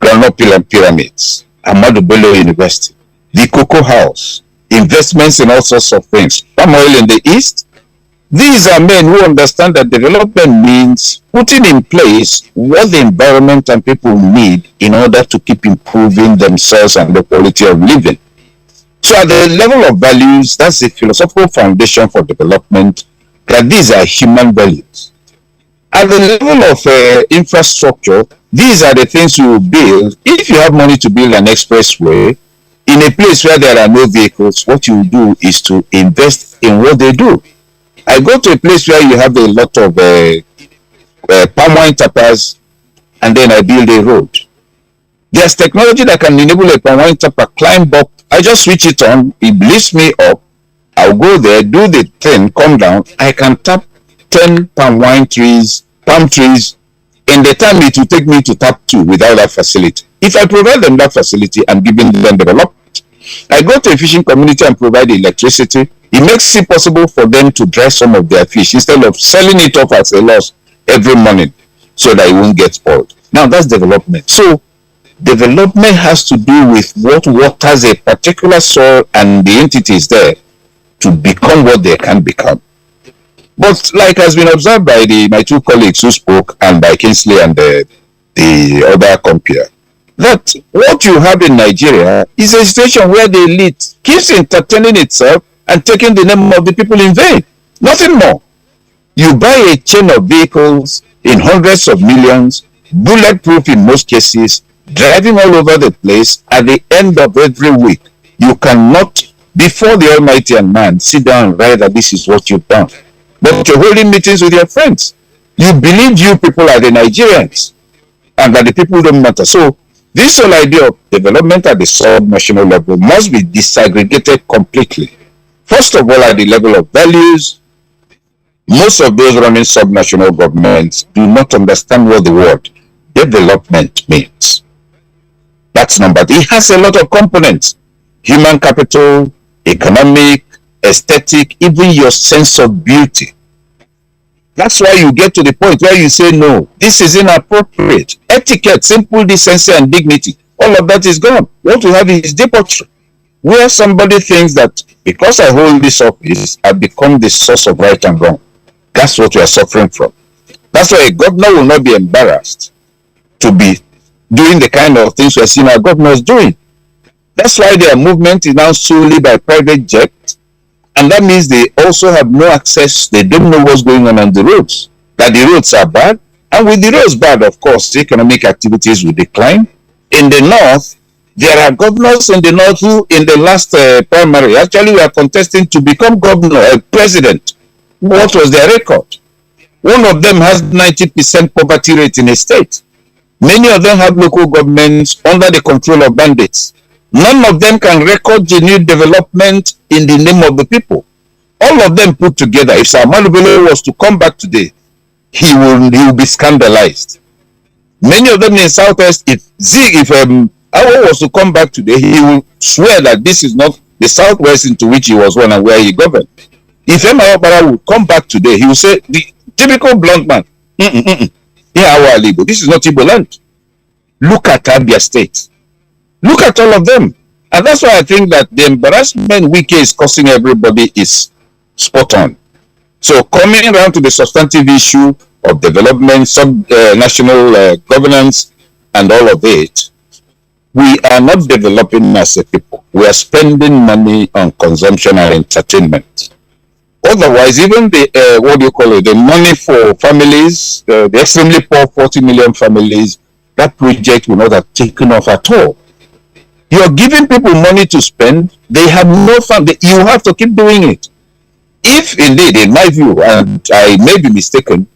Groundnut Pyramids, Ahmadu Bello University, the Cocoa House, investments in all sorts of things, palm oil in the east. These are men who understand that development means putting in place what the environment and people need in order to keep improving themselves and the quality of living. So at the level of values, that's the philosophical foundation for development, that these are human values. At the level of infrastructure, these are the things you will build. If you have money to build an expressway in a place where there are no vehicles, what you do is to invest in what they do. I go to a place where you have a lot of palm wine tappers, and then I build a road. There's technology that can enable a palm wine tapper climb up. I just switch it on, it lifts me up. I'll go there, do the thing, come down. I can tap 10 palm trees in the time it will take me to tap 2 without that facility. If I provide them that facility, I'm giving them development. I go to a fishing community and provide electricity. It makes it possible for them to dry some of their fish instead of selling it off as a loss every morning so that it won't get spoiled. Now that's development. So development has to do with what waters a particular soil and the entities there to become what they can become. But like has been observed by my two colleagues who spoke and by Kingsley and the other compere, that what you have in Nigeria is a situation where the elite keeps entertaining itself and taking the name of the people in vain. Nothing more. You buy a chain of vehicles in hundreds of millions, bulletproof in most cases, driving all over the place. At the end of every week, you cannot, before the Almighty and man, sit down and write that this is what you've done. But you're holding meetings with your friends. You believe you people are the Nigerians and that the people don't matter. So this whole idea of development at the sub-national level must be disaggregated completely. First of all, at the level of values, most of those running sub-national governments do not understand what the word development means. That's number 2. It has a lot of components: human capital, economic, aesthetic, even your sense of beauty. That's why you get to the point where you say, no, this is inappropriate. Etiquette, simple decency and dignity, all of that is gone. What we have is debauchery, where somebody thinks that because I hold this office, I become the source of right and wrong. That's what we are suffering from. That's why a governor will not be embarrassed to be doing the kind of things we are seeing our governors doing. That's why their movement is now solely by private jet, and that means they also have no access. They don't know what's going on the roads, that the roads are bad, and with the roads bad, of course, the economic activities will decline. In the north, there are governors in the north who, in the last primary, actually were contesting to become governor, president. What was their record? One of them has 90% poverty rate in a state. Many of them have local governments under the control of bandits. None of them can record genuine development in the name of the people. All of them put together, if Sir Malubele was to come back today, he will be scandalized. Many of them in Southwest, if Awo was to come back today, he will swear that this is not the Southwest into which he was born and where he governed. If Emayobara would come back today, he will say, the typical blunt man, this is not Igbo land. Look at Abia State. Look at all of them. And that's why I think that the embarrassment Wike is causing everybody is spot on. So coming around to the substantive issue, of development, national governance, and all of it, we are not developing as a people. We are spending money on consumption and entertainment. Otherwise, even the money for families, the extremely poor 40 million families, that project will not have taken off at all. You're giving people money to spend, they have no fun. You have to keep doing it. If indeed, in my view, and I may be mistaken,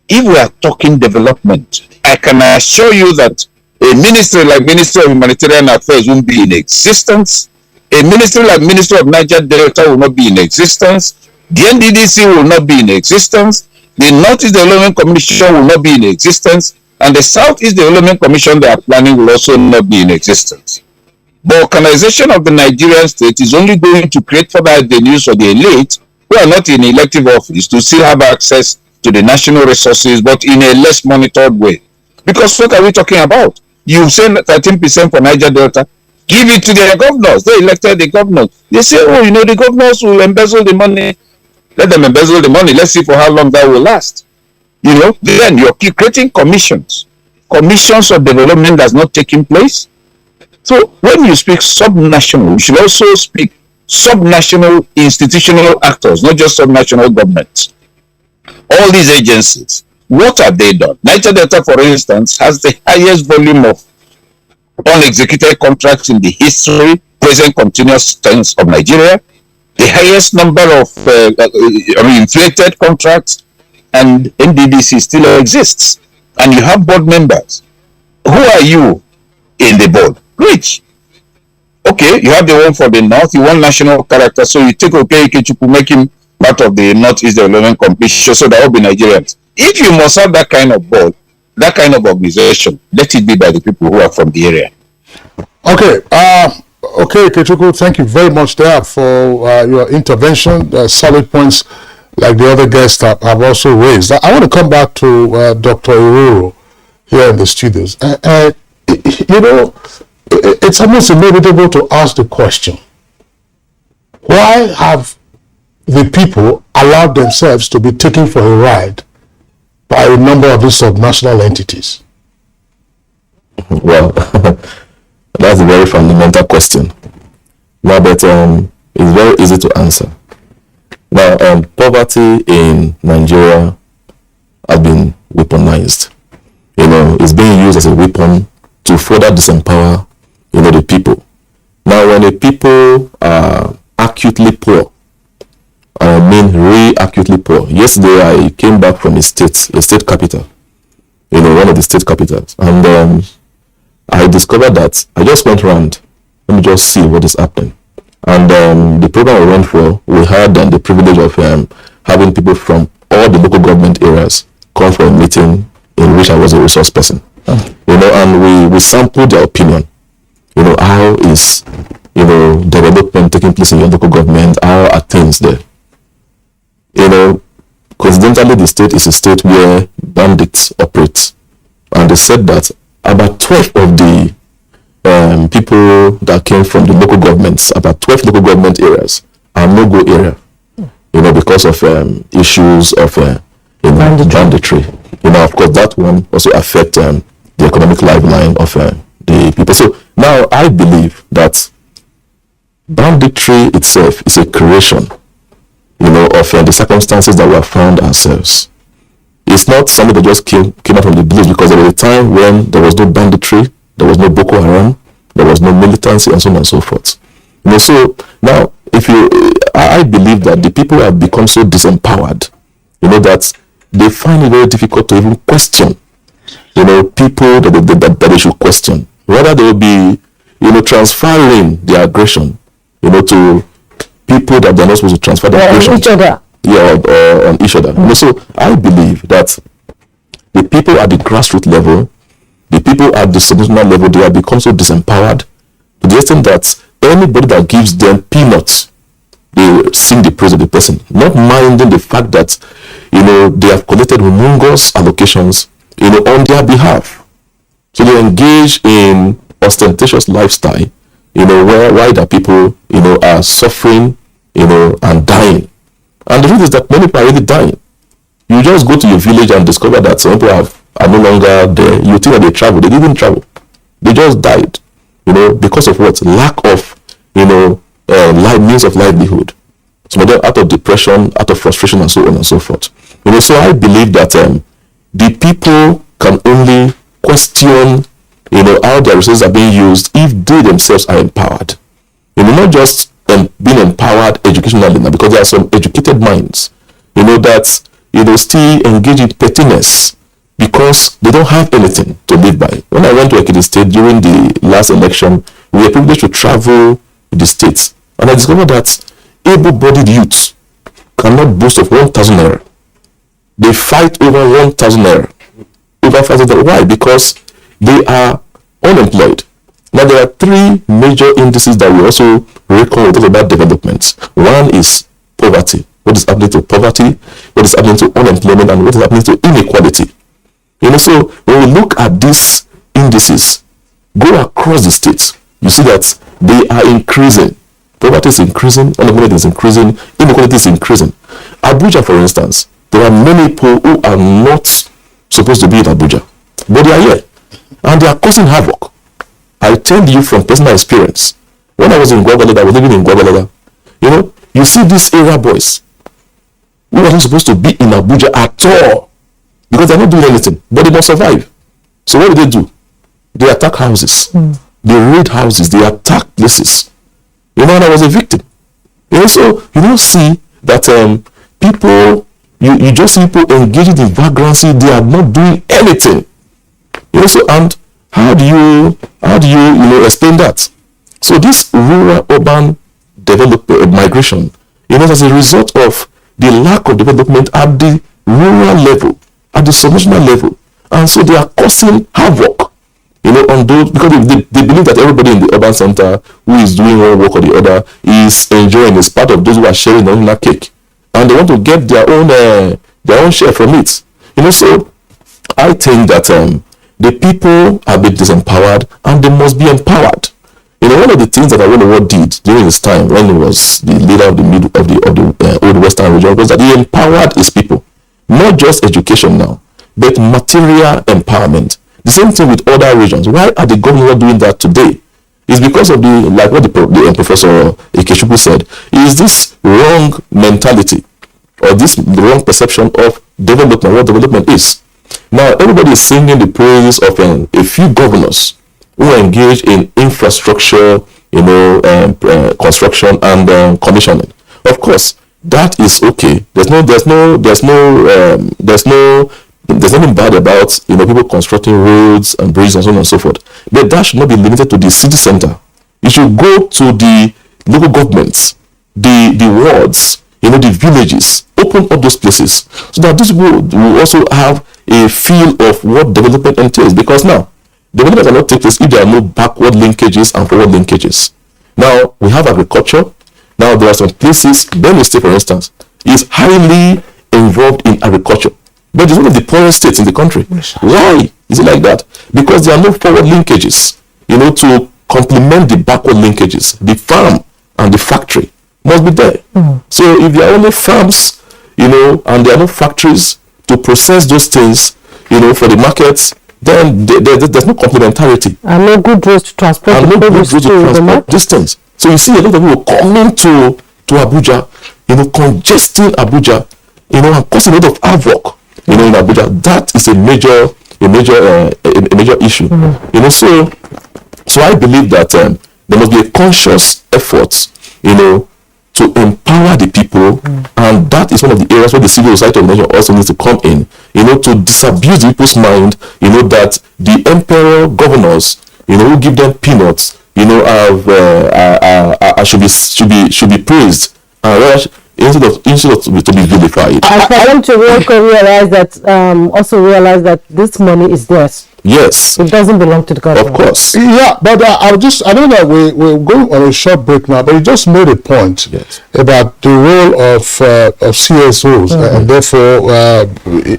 if we are talking development, I can assure you that a ministry like Ministry of Humanitarian Affairs won't be in existence. A ministry like Ministry of Niger Delta will not be in existence. The NDDC will not be in existence. The Northeast Development Commission will not be in existence. And the Southeast Development Commission they are planning will also not be in existence. The organization of the Nigerian state is only going to create further avenues for the elite who are not in elective office to still have access to the national resources, but in a less monitored way. Because what are we talking about? You say 13% for Niger Delta, give it to their governors. They elected the governors. They say, oh, the governors will embezzle the money. Let them embezzle the money. Let's see for how long that will last. Then you're creating commissions. Commissions of development that's not taking place. So when you speak subnational, you should also speak subnational institutional actors, not just subnational governments. All these agencies, what have they done? Niger Delta, for instance, has the highest volume of unexecuted contracts in the history, present continuous tense of Nigeria, the highest number of inflated contracts, and NDDC still exists. And you have board members. Who are you in the board? Rich. Okay, you have the one for the North, you want national character, so you take Ikechukwu, make him part of the Northeast Development Commission, so that will be Nigerians. If you must have that kind of board, that kind of organization, let it be by the people who are from the area. Okay, Ikechukwu, thank you very much there for your intervention. Solid points like the other guests have also raised. I want to come back to Dr. Iruro here in the studios. It's almost inevitable to ask the question, why have the people allowed themselves to be taken for a ride by a number of these subnational entities? Well, that's a very fundamental question. Now, but it's very easy to answer. Now, poverty in Nigeria has been weaponized. It's being used as a weapon to further disempower, the people. Now, when the people are acutely poor, I mean really acutely poor. Yesterday, I came back from a state capital, one of the state capitals, and I discovered that I just went around. Let me just see what is happening. And the program I went for, we had the privilege of having people from all the local government areas come for a meeting in which I was a resource person. And we sampled their opinion. How is development taking place in your local government? How are things there? Coincidentally, the state is a state where bandits operate, and they said that about 12 of the people that came from the local governments, about 12 local government areas, are no-go area, because of issues of banditry. Of course, that one also affect the economic lifeline of the people. So now I believe that banditry itself is a creation, of the circumstances that we have found ourselves. It's not something that just came out from the blue, because there was a time when there was no banditry, there was no Boko Haram, there was no militancy, and so on and so forth. So now, I believe that the people have become so disempowered, that they find it very difficult to even question, people that they should question. Rather, they will be, transferring their aggression, to people that they're not supposed to transfer their aggression. On each other. Yeah, or on each other. So I believe that the people at the grassroots level, the people at the subnational level, they have become so disempowered to the extent that anybody that gives them peanuts, they sing the praise of the person, not minding the fact that they have collected humongous allocations on their behalf. So they engage in ostentatious lifestyle, where the people are suffering, and dying. And the truth is that many people are really dying. You just go to your village and discover that some people are no longer there. You think that they travel. They didn't travel. They just died. Because of what? Lack of, means of livelihood. Some of them out of depression, out of frustration, and so on and so forth. So I believe that the people can only question, how their resources are being used if they themselves are empowered. Not just being empowered educationally now, because there are some educated minds, that still engage in pettiness because they don't have anything to live by. When I went to Ekiti State during the last election, we were privileged to travel the states, and I discovered that able-bodied youths cannot boast of 1,000 naira. They fight over 1,000 naira. Over 5,000. Why? Because they are unemployed. Now there are three major indices that we also reckon with about development. One is poverty. What is happening to poverty? What is happening to unemployment? And what is happening to inequality? So when we look at these indices, go across the states, you see that they are increasing. Poverty is increasing, unemployment is increasing, inequality is increasing. Abuja, for instance, there are many people who are not supposed to be in Abuja, but they are here, and they are causing havoc. I tell you from personal experience, when I was in Gwagwalada, I was living in Gwagwalada, you see these area boys who are not supposed to be in Abuja at all, because they're not doing anything, but they must survive. So what do? They attack houses, they raid houses, they attack places. And I was a victim. So you don't see that people, you just see people engaging in vagrancy, they are not doing anything. So and how do you explain that? So this rural urban migration, as a result of the lack of development at the rural level, at the subnational level, and so they are causing havoc, on those, because they believe that everybody in the urban center who is doing one work or the other is enjoying, is part of those who are sharing the own cake, and they want to get their own share from it. So I think that the people are a bit disempowered and they must be empowered. One of the things that Awolowo did during his time when he was the leader of the old Western region was that he empowered his people, not just education now, but material empowerment. The same thing with other regions. Why are the government not doing that today? It's because of the Professor Ikechukwu said, is this wrong mentality or this wrong perception of development, what development is. Now, everybody is singing the praises of a few governors who engage in infrastructure, construction and commissioning. Of course, that is okay. There's nothing bad about people constructing roads and bridges and so on and so forth. But that should not be limited to the city center. It should go to the local governments, the wards, the villages. Open up those places so that these people will also have a feel of what development entails. Because now, development cannot take place if there are no backward linkages and forward linkages. Now, we have agriculture. Now, there are some places, Benue State, for instance, is highly involved in agriculture. But it's one of the poorest states in the country. Why is it like that? Because there are no forward linkages, to complement the backward linkages. The farm and the factory must be there. So if there are only farms, and there are no factories to process those things, for the markets, then there's no complementarity. And no good roads to transport. And no good roads to transport distance. So you see a lot of people coming to Abuja, congesting Abuja, and causing a lot of havoc. In Abuja, that is a major issue. So I believe that there must be a conscious effort, to empower the people, and that is one of the areas where the civil society organization also needs to come in, to disabuse the people's mind, that the emperor governors, who give them peanuts, should be praised, instead of to be vilified. And for them to realize that this money is theirs. Yes. It doesn't belong to the government. Of course. Yeah, but I know that we're going on a short break now, but you just made a point about the role of CSOs and therefore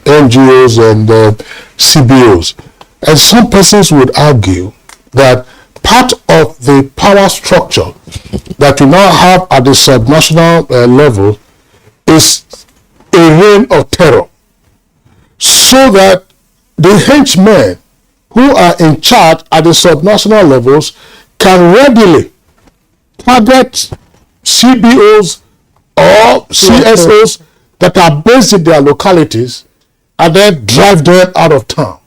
NGOs and CBOs. And some persons would argue that part of the power structure that we now have at the subnational level is a reign of terror. so that the henchmen who are in charge at the subnational levels can readily target CBOs or CSOs that are based in their localities and then drive them out of town.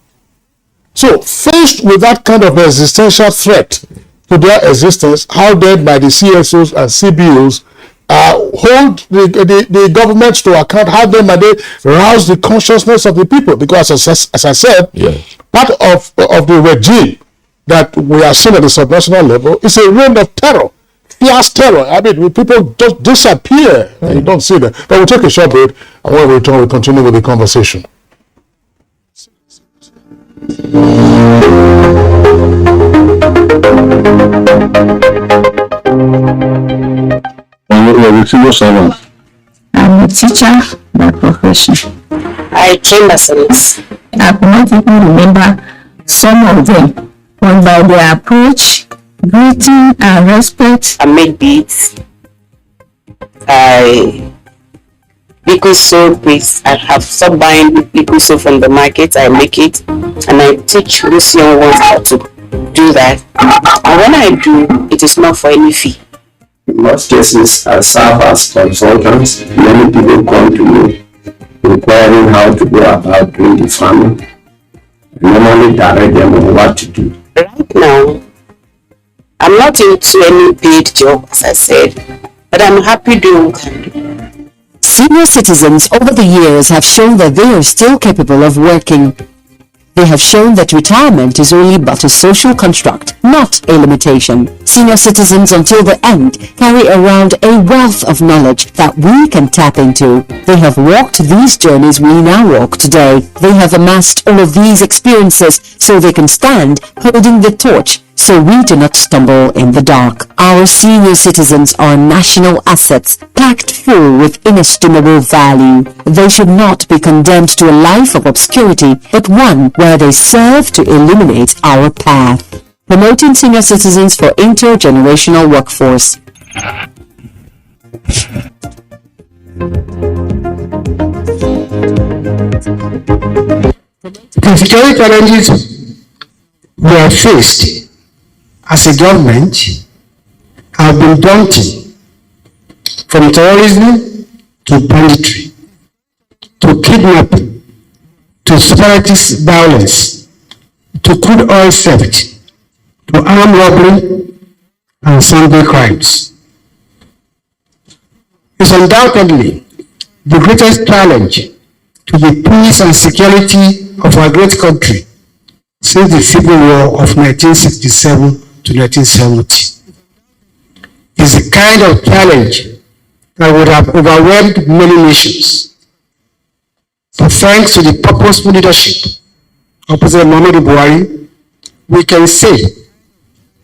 So faced with that kind of existential threat to their existence, how then might the CSOs and CBOs hold the governments to account? How then might they rouse the consciousness of the people? Because as I said, part of the regime that we are seeing at the subnational level is a reign of terror, fierce terror. I mean, people just disappear. You don't see that. But we'll take a short break, and when we return, we'll continue with the conversation. I'm a teacher by profession. I came as a nurse. I could not even remember some of them, but by their approach, greeting and respect. I make beads. I liquid soap with, I have stopped buying liquid soap from the market. I make it and I teach these young ones how to do that. And when I do, it is not for any fee. In most cases, I serve as consultants. Many people come to me inquiring how to go about doing the farming. I normally direct them on what to do. Right now, I'm not into any paid job, as I said, but I'm happy doing what I do. Senior citizens over the years have shown that they are still capable of working. They have shown that retirement is only but a social construct, not a limitation. Senior citizens until the end carry around a wealth of knowledge that we can tap into. They have walked these journeys we now walk today. They have amassed all of these experiences so they can stand holding the torch so we do not stumble in the dark. Our senior citizens are national assets packed full with inestimable value. They should not be condemned to a life of obscurity, but one where they serve to illuminate our path. Promoting senior citizens for intergenerational workforce. The security challenges we have faced as a government have been daunting, from terrorism to banditry, to kidnapping, to separatist violence, to crude oil theft, to armed robbery and Sunday crimes. It's undoubtedly the greatest challenge to the peace and security of our great country since the Civil War of 1967 to 1970. It's the kind of challenge that would have overwhelmed many nations. But thanks to the purposeful leadership of President Muhammadu Buhari, we can say,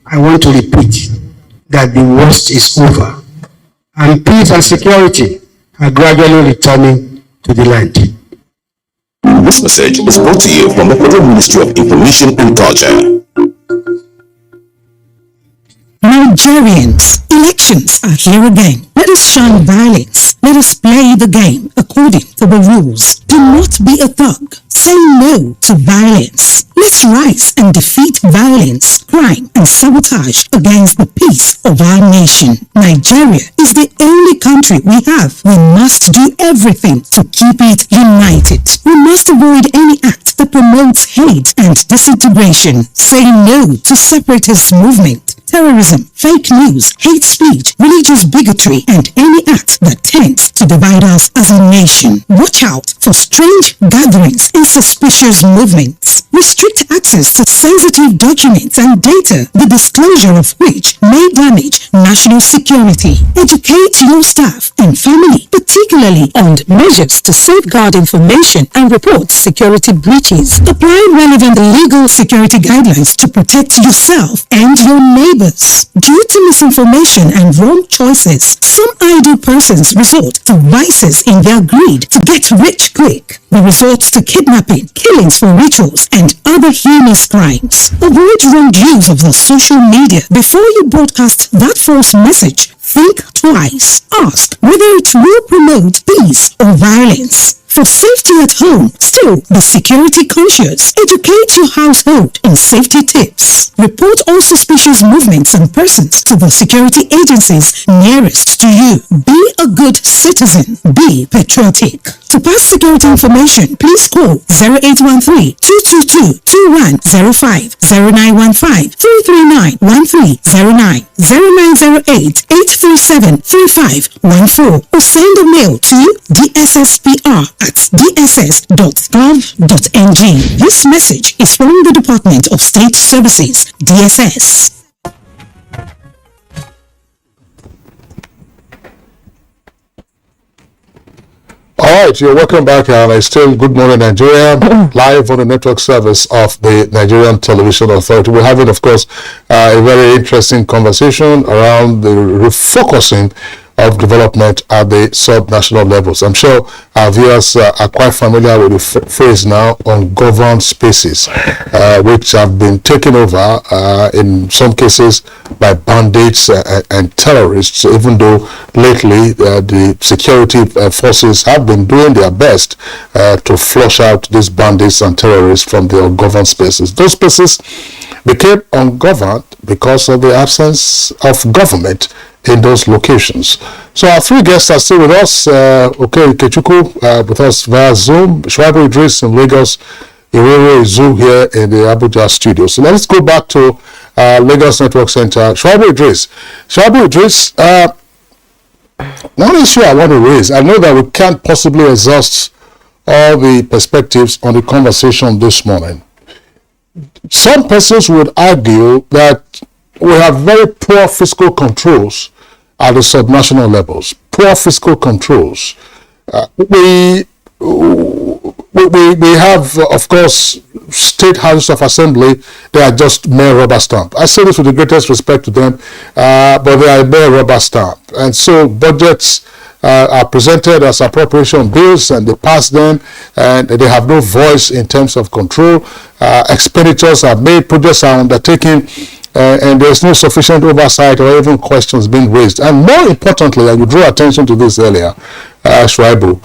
I want to repeat, that the worst is over, and peace and security are gradually returning to the land. This message is brought to you from the Federal Ministry of Information and Culture. Nigerians, elections are here again. Let us shun violence. Let us play the game according to the rules. Do not be a thug. Say no to violence. Let's rise and defeat violence, crime, and sabotage against the peace of our nation. Nigeria is the only country we have. We must do everything to keep it united. We must avoid any act that promotes hate and disintegration. Say no to separatist movement, terrorism, fake news, hate speech, religious bigotry, and any act that tends to divide us as a nation. Watch out for strange gatherings and suspicious movements. Restrict access to sensitive documents and data, the disclosure of which may damage national security. Educate your staff and family, particularly on measures to safeguard information and report security breaches. Apply relevant legal security guidelines to protect yourself and your neighbors. Due to misinformation and wrong choices, some idle persons resort to vices in their greed to get rich quick. They resort to kidnapping, killings for rituals, and other heinous crimes. Avoid wrong use of the social media. Before you broadcast that false message, think twice. Ask whether it will promote peace or violence. For safety at home, still be security conscious. Educate your household in safety tips. Report all suspicious movements and persons to the security agencies nearest to you. Be a good citizen. Be patriotic. To pass security information, please call 0813-222-2105, 0915-339-1309, 0908-837-3514, or send a mail to dsspr@dss.gov.ng. This message is from the Department of State Services, DSS. All right, you're welcome back, and it's still Good Morning Nigeria, live on the network service of the Nigerian Television Authority. We're having, of course, a very interesting conversation around the refocusing of development at the sub-national levels. I'm sure our viewers are quite familiar with the phrase now, ungoverned spaces, which have been taken over in some cases by bandits and terrorists, even though lately the security forces have been doing their best to flush out these bandits and terrorists from the ungoverned spaces. Those spaces became ungoverned because of the absence of government in those locations. So our three guests are still with us. Kechuku with us via Zoom, Shwaibu Idris in Lagos, Irere Izu here in the Abuja studio. So let's go back to Lagos Network Center. Shwaibu Idris, one issue I want to raise, I know that we can't possibly exhaust all the perspectives on the conversation this morning. Some persons would argue that we have very poor fiscal controls at the subnational levels. Poor fiscal controls. We have, of course, state houses of assembly. They are just mere rubber stamp. I say this with the greatest respect to them, but they are mere rubber stamp. And so budgets are presented as appropriation bills, and they pass them, and they have no voice in terms of control. Expenditures are made, projects are undertaken, and there's no sufficient oversight or even questions being raised. And more importantly, and you drew attention to this earlier, Shwaibu,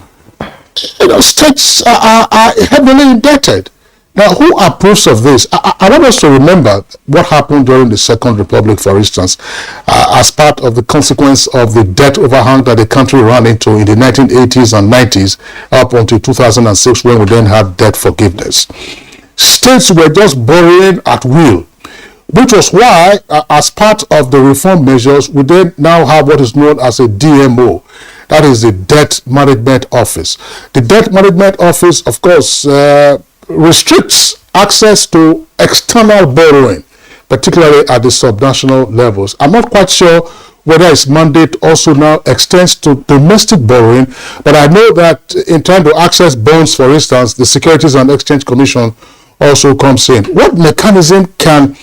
states are heavily indebted. Now, who approves of this? I want us to remember what happened during the Second Republic, for instance, as part of the consequence of the debt overhang that the country ran into in the 1980s and 90s up until 2006, when we then had debt forgiveness. States were just borrowing at will, which was why, as part of the reform measures, we then now have what is known as a DMO. That is the Debt Management Office. The Debt Management Office, of course, restricts access to external borrowing, particularly at the subnational levels. I'm not quite sure whether its mandate also now extends to domestic borrowing, but I know that in trying to access bonds, for instance, the Securities and Exchange Commission also comes in. What mechanism can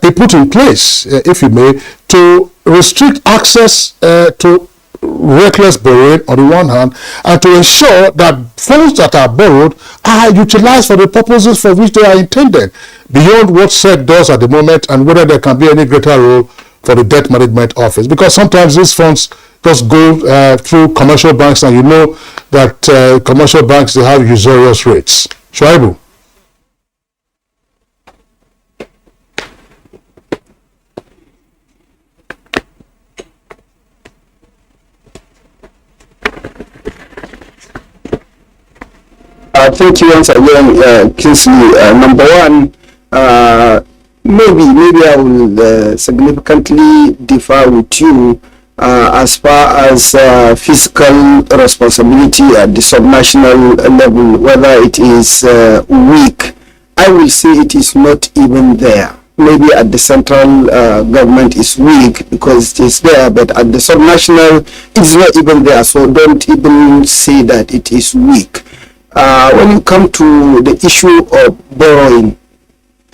be put in place, if you may, to restrict access to reckless borrowing on the one hand, and to ensure that funds that are borrowed are utilized for the purposes for which they are intended, beyond what SEC does at the moment, and whether there can be any greater role for the Debt Management Office? Because sometimes these funds just go through commercial banks, and you know that commercial banks, they have usurious rates. Shwaibu. Thank you once again, Kingsley. Number one, maybe I will significantly differ with you as far as fiscal responsibility at the subnational level, whether it is weak. I will say it is not even there. Maybe at the central government is weak because it is there, but at the subnational it is not even there. So don't even say that it is weak. When you come to the issue of borrowing,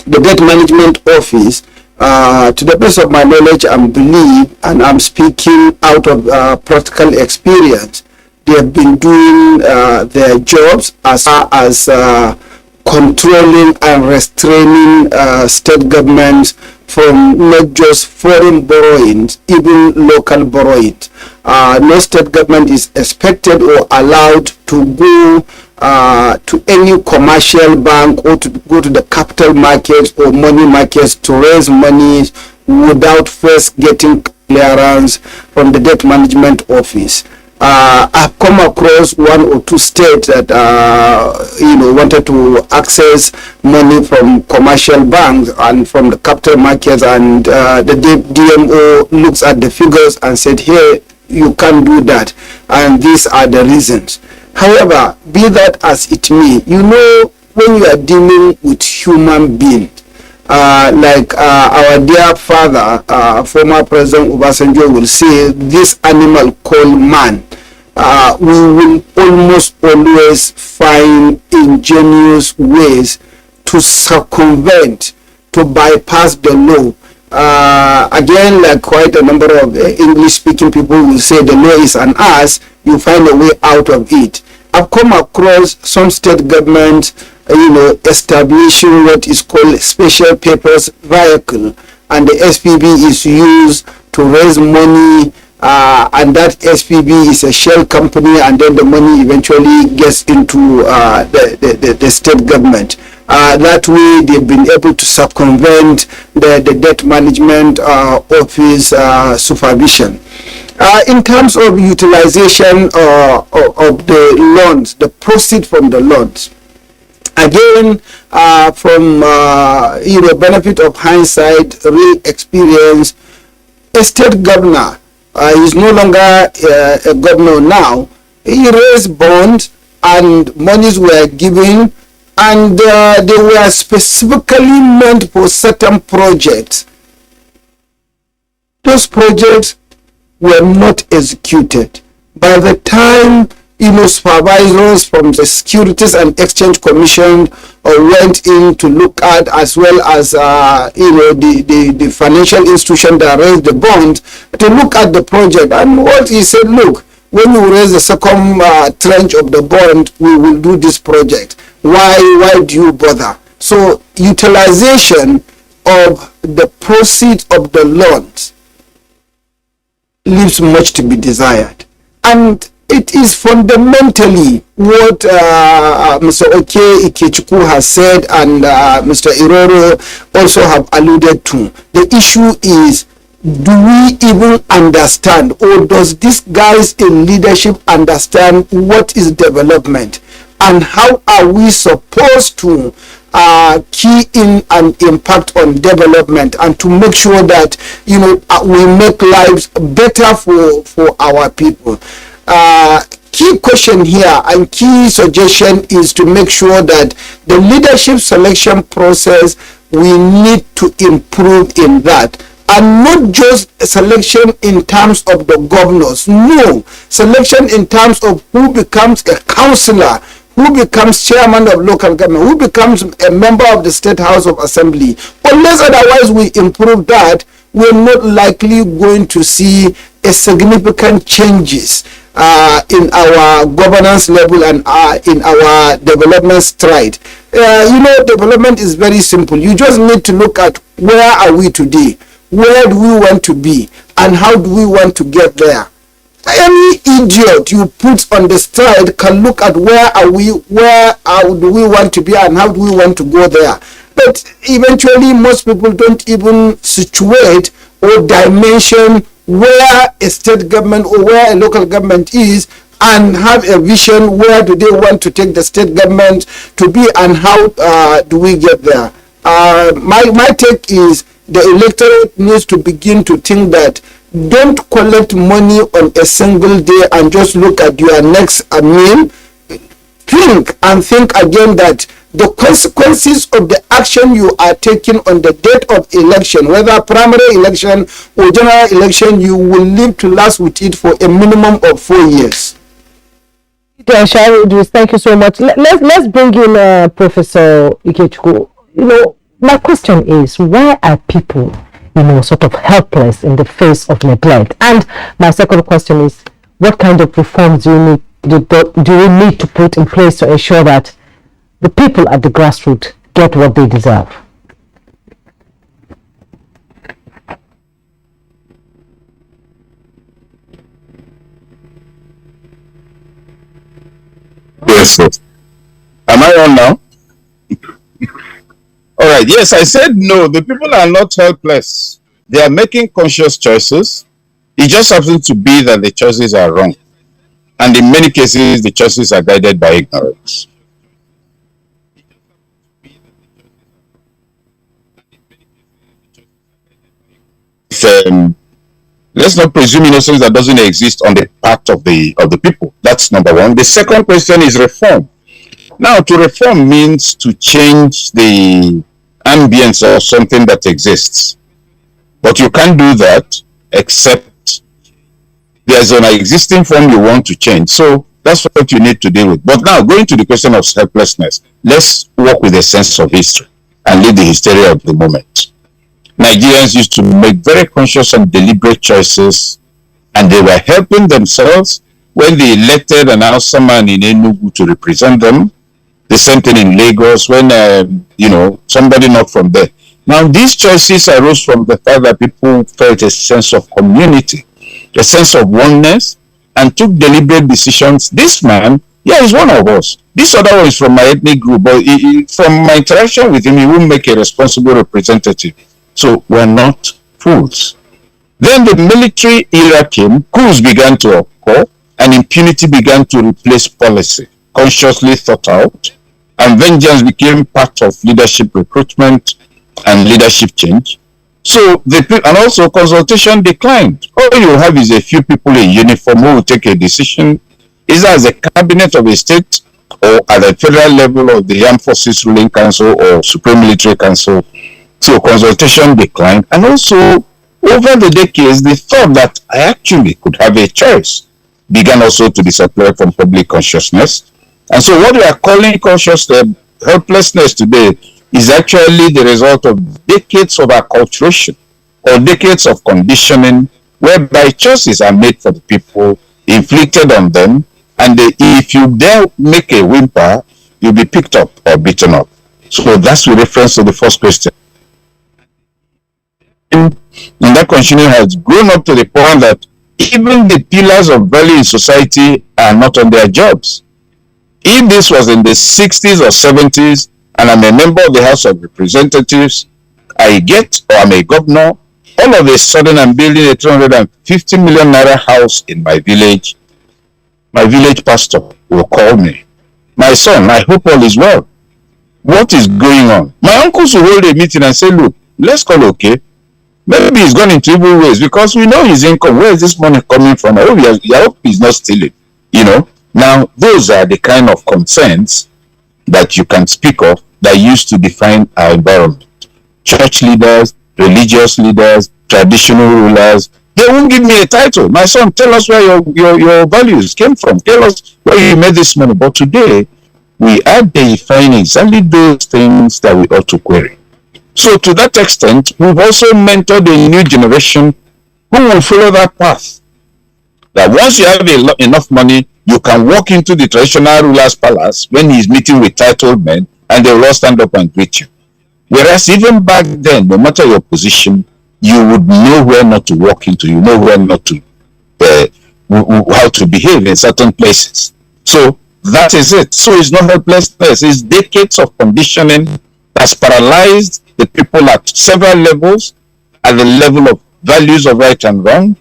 the Debt Management Office, to the best of my knowledge and belief, and I'm speaking out of practical experience, they have been doing their jobs as far as controlling and restraining state governments from not just foreign borrowings, even local borrowings. No state government is expected or allowed to go to any commercial bank or to go to the capital markets or money markets to raise money without first getting clearance from the debt management office. I've come across one or two states that wanted to access money from commercial banks and from the capital markets, and the DMO looks at the figures and said, "Here, you can't do that, and these are the reasons." However, be that as it may, when you are dealing with human beings, like our dear father, former President Obasanjo will say, this animal called man, we will almost always find ingenious ways to circumvent, to bypass the law. Again, like quite a number of English-speaking people will say, the law is an ass, you find a way out of it. I've come across some state governments establishing what is called special purpose vehicle, and the SPV is used to raise money, and that SPV is a shell company, and then the money eventually gets into the state government. That way they've been able to circumvent the debt management office supervision. In terms of utilization of the loans, the proceeds from the loans, again, from benefit of hindsight, real experience, a state governor is no longer a governor now. He raised bonds and monies were given, and they were specifically meant for certain projects. Those projects were not executed. By the time supervisors from the Securities and Exchange Commission went in to look at, as well as the financial institution that raised the bond, to look at the project, and what he said, look, when you raise the second tranche of the bond, we will do this project. Why do you bother? So utilization of the proceeds of the loans leaves much to be desired, and it is fundamentally what Mr. Oke Ikechukwu has said, and Mr. Iroro also have alluded to. The issue is, do we even understand, or does these guys in leadership understand what is development, and how are we supposed to key in and impact on development, and to make sure that we make lives better for our people. Key question here and key suggestion is to make sure that the leadership selection process, we need to improve in that, and not just selection in terms of the governors. No, selection in terms of who becomes a councillor, who becomes chairman of local government, who becomes a member of the State House of Assembly. Unless otherwise we improve that, we're not likely going to see a significant changes in our governance level and in our development stride. Development is very simple. You just need to look at where are we today, where do we want to be, and how do we want to get there. Any idiot you put on the stride can look at where do we want to be, and how do we want to go there. But eventually most people don't even situate or dimension where a state government or where a local government is, and have a vision where do they want to take the state government to be, and how do we get there. My take is the electorate needs to begin to think that don't collect money on a single day and just look at your next meal. Think again that the consequences of the action you are taking on the date of election, whether primary election or general election, you will live to last with it for a minimum of 4 years. Thank you so much. Let's bring in Professor Ikechukwu. My question is, why are people sort of helpless in the face of neglect? And my second question is, what kind of reforms do we need to put in place to ensure that the people at the grassroots get what they deserve? Yes, sir. Am I on now? All right. Yes, I said no. The people are not helpless. They are making conscious choices. It just happens to be that the choices are wrong. And in many cases, the choices are guided by ignorance. Let's not presume innocence that doesn't exist on the part of the people. That's number one. The second question is reform. Now, to reform means to change the ambience of something that exists. But you can't do that except there's an existing form you want to change. So that's what you need to deal with. But now, going to the question of helplessness, let's work with a sense of history and leave the hysteria of the moment. Nigerians used to make very conscious and deliberate choices, and they were helping themselves when they elected an Hausa man in Enugu to represent them. The same thing in Lagos when, somebody not from there. Now, these choices arose from the fact that people felt a sense of community, a sense of oneness, and took deliberate decisions. This man, he's one of us. This other one is from my ethnic group, but from my interaction with him, he will make a responsible representative. So we're not fools. Then the military era came, coups began to occur, and impunity began to replace policy, consciously thought out, and vengeance became part of leadership recruitment and leadership change. So, and also consultation declined. All you have is a few people in uniform who will take a decision, either as a cabinet of a state or at the federal level of the Armed Forces Ruling Council or Supreme Military Council. So consultation declined, and also over the decades, the thought that I actually could have a choice began also to disappear from public consciousness. And so what we are calling helplessness today is actually the result of decades of acculturation or decades of conditioning, whereby choices are made for the people, inflicted on them, and if you dare make a whimper, you'll be picked up or beaten up. So that's with reference to the first question. And that conditioning has grown up to the point that even the pillars of value in society are not on their jobs. If this was in the 60s or 70s, and I'm a member of the House of Representatives, or I'm a governor, all of a sudden I'm building a 350 million naira house in my village. My village pastor will call me. My son, I hope all is well. What is going on? My uncles will hold a meeting and say, look, let's call okay. Maybe he's gone into evil ways because we know his income. Where is this money coming from? I hope he's not stealing. Now, those are the kind of concerns that you can speak of that used to define our environment. Church leaders, religious leaders, traditional rulers, they won't give me a title. My son, tell us where your values came from. Tell us where you made this money. But today, we are defining exactly those things that we ought to query. So to that extent, we've also mentored a new generation who will follow that path. That once you have enough money, you can walk into the traditional ruler's palace when he's meeting with titled men, and they will all stand up and greet you. Whereas even back then, no matter your position, you would know where not to walk into, you know where not to, how to behave in certain places. So that is it. So it's not helplessness, it's decades of conditioning that's paralyzed the people at several levels, at the level of values of right and wrong,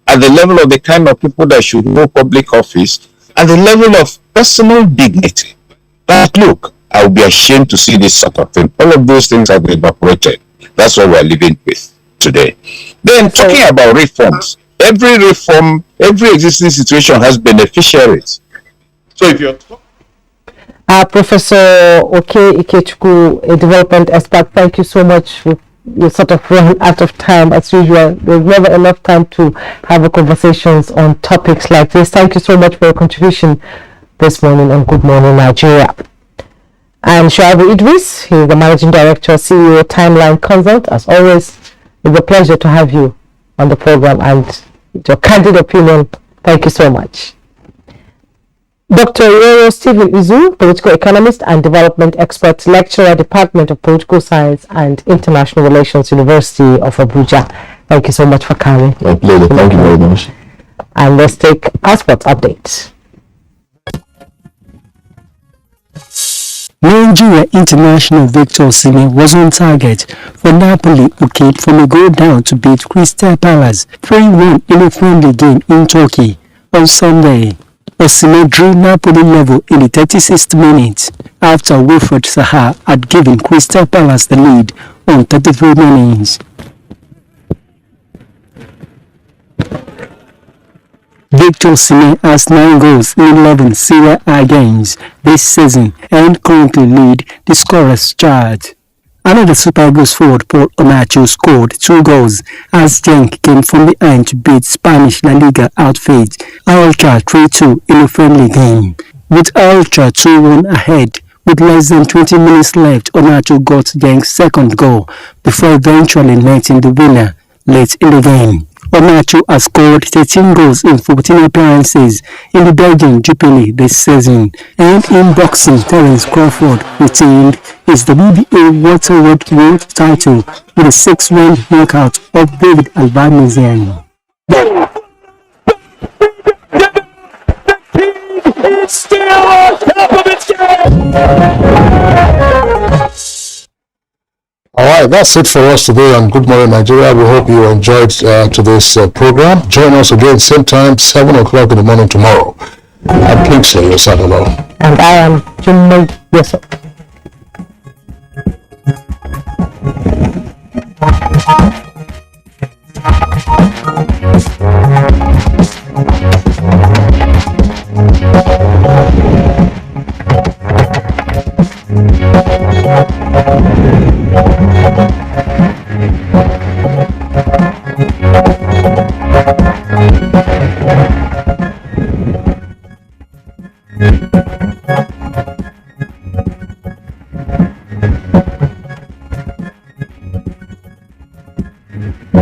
at the level of the kind of people that should hold public office, at the level of personal dignity. But look, I would be ashamed to see this sort of thing. All of those things have evaporated. That's what we're living with today. Then talking about reforms, every reform, every existing situation has beneficiaries. So if you're Professor Oke Ikechukwu, a development expert, thank you so much. You sort of run out of time as usual. There's never enough time to have conversations on topics like this. Thank you so much for your contribution this morning on Good Morning Nigeria. And Shuaibu Idris, he is the Managing Director, CEO, Timeline Consult. As always, it's a pleasure to have you on the program and your candid opinion. Thank you so much. Dr. Iroro Stephen Izu, political economist and development expert, lecturer, Department of Political Science and International Relations, University of Abuja. Thank you so much for coming. My pleasure. Thank you very much. And let's take our sports update. Nigeria international Victor Osimhen was on target for Napoli, who came from a goal down to beat Crystal Palace 3-1 in a friendly game in Turkey on Sunday. Osimhen drew Napoli level in the 36th minute after Wilfred Zaha had given Crystal Palace the lead on 33 minutes. Victor Osimhen has 9 goals in 11 Serie A games this season and currently lead the scorers chart. Another Super Eagles forward Paul Onacho scored 2 goals as Genk came from behind to beat Spanish La Liga outfit Elche 3-2 in a friendly game. With Elche 2-1 ahead with less than 20 minutes left, Onacho got Genk's second goal before eventually netting the winner late in the game. Onacho has scored 13 goals in 14 appearances in the Belgian Jupiler this season, and in boxing, Terence Crawford retained his WBA welterweight world title with a 6-round knockout of David Albanesian. It's still on top of its All right, that's it for us today on Good Morning Nigeria. We hope you enjoyed today's program. Join us again same time, 7 o'clock in the morning tomorrow. I'm Kingsley Osadolo. And I am Jimmy Yusuf. Mm-hmm.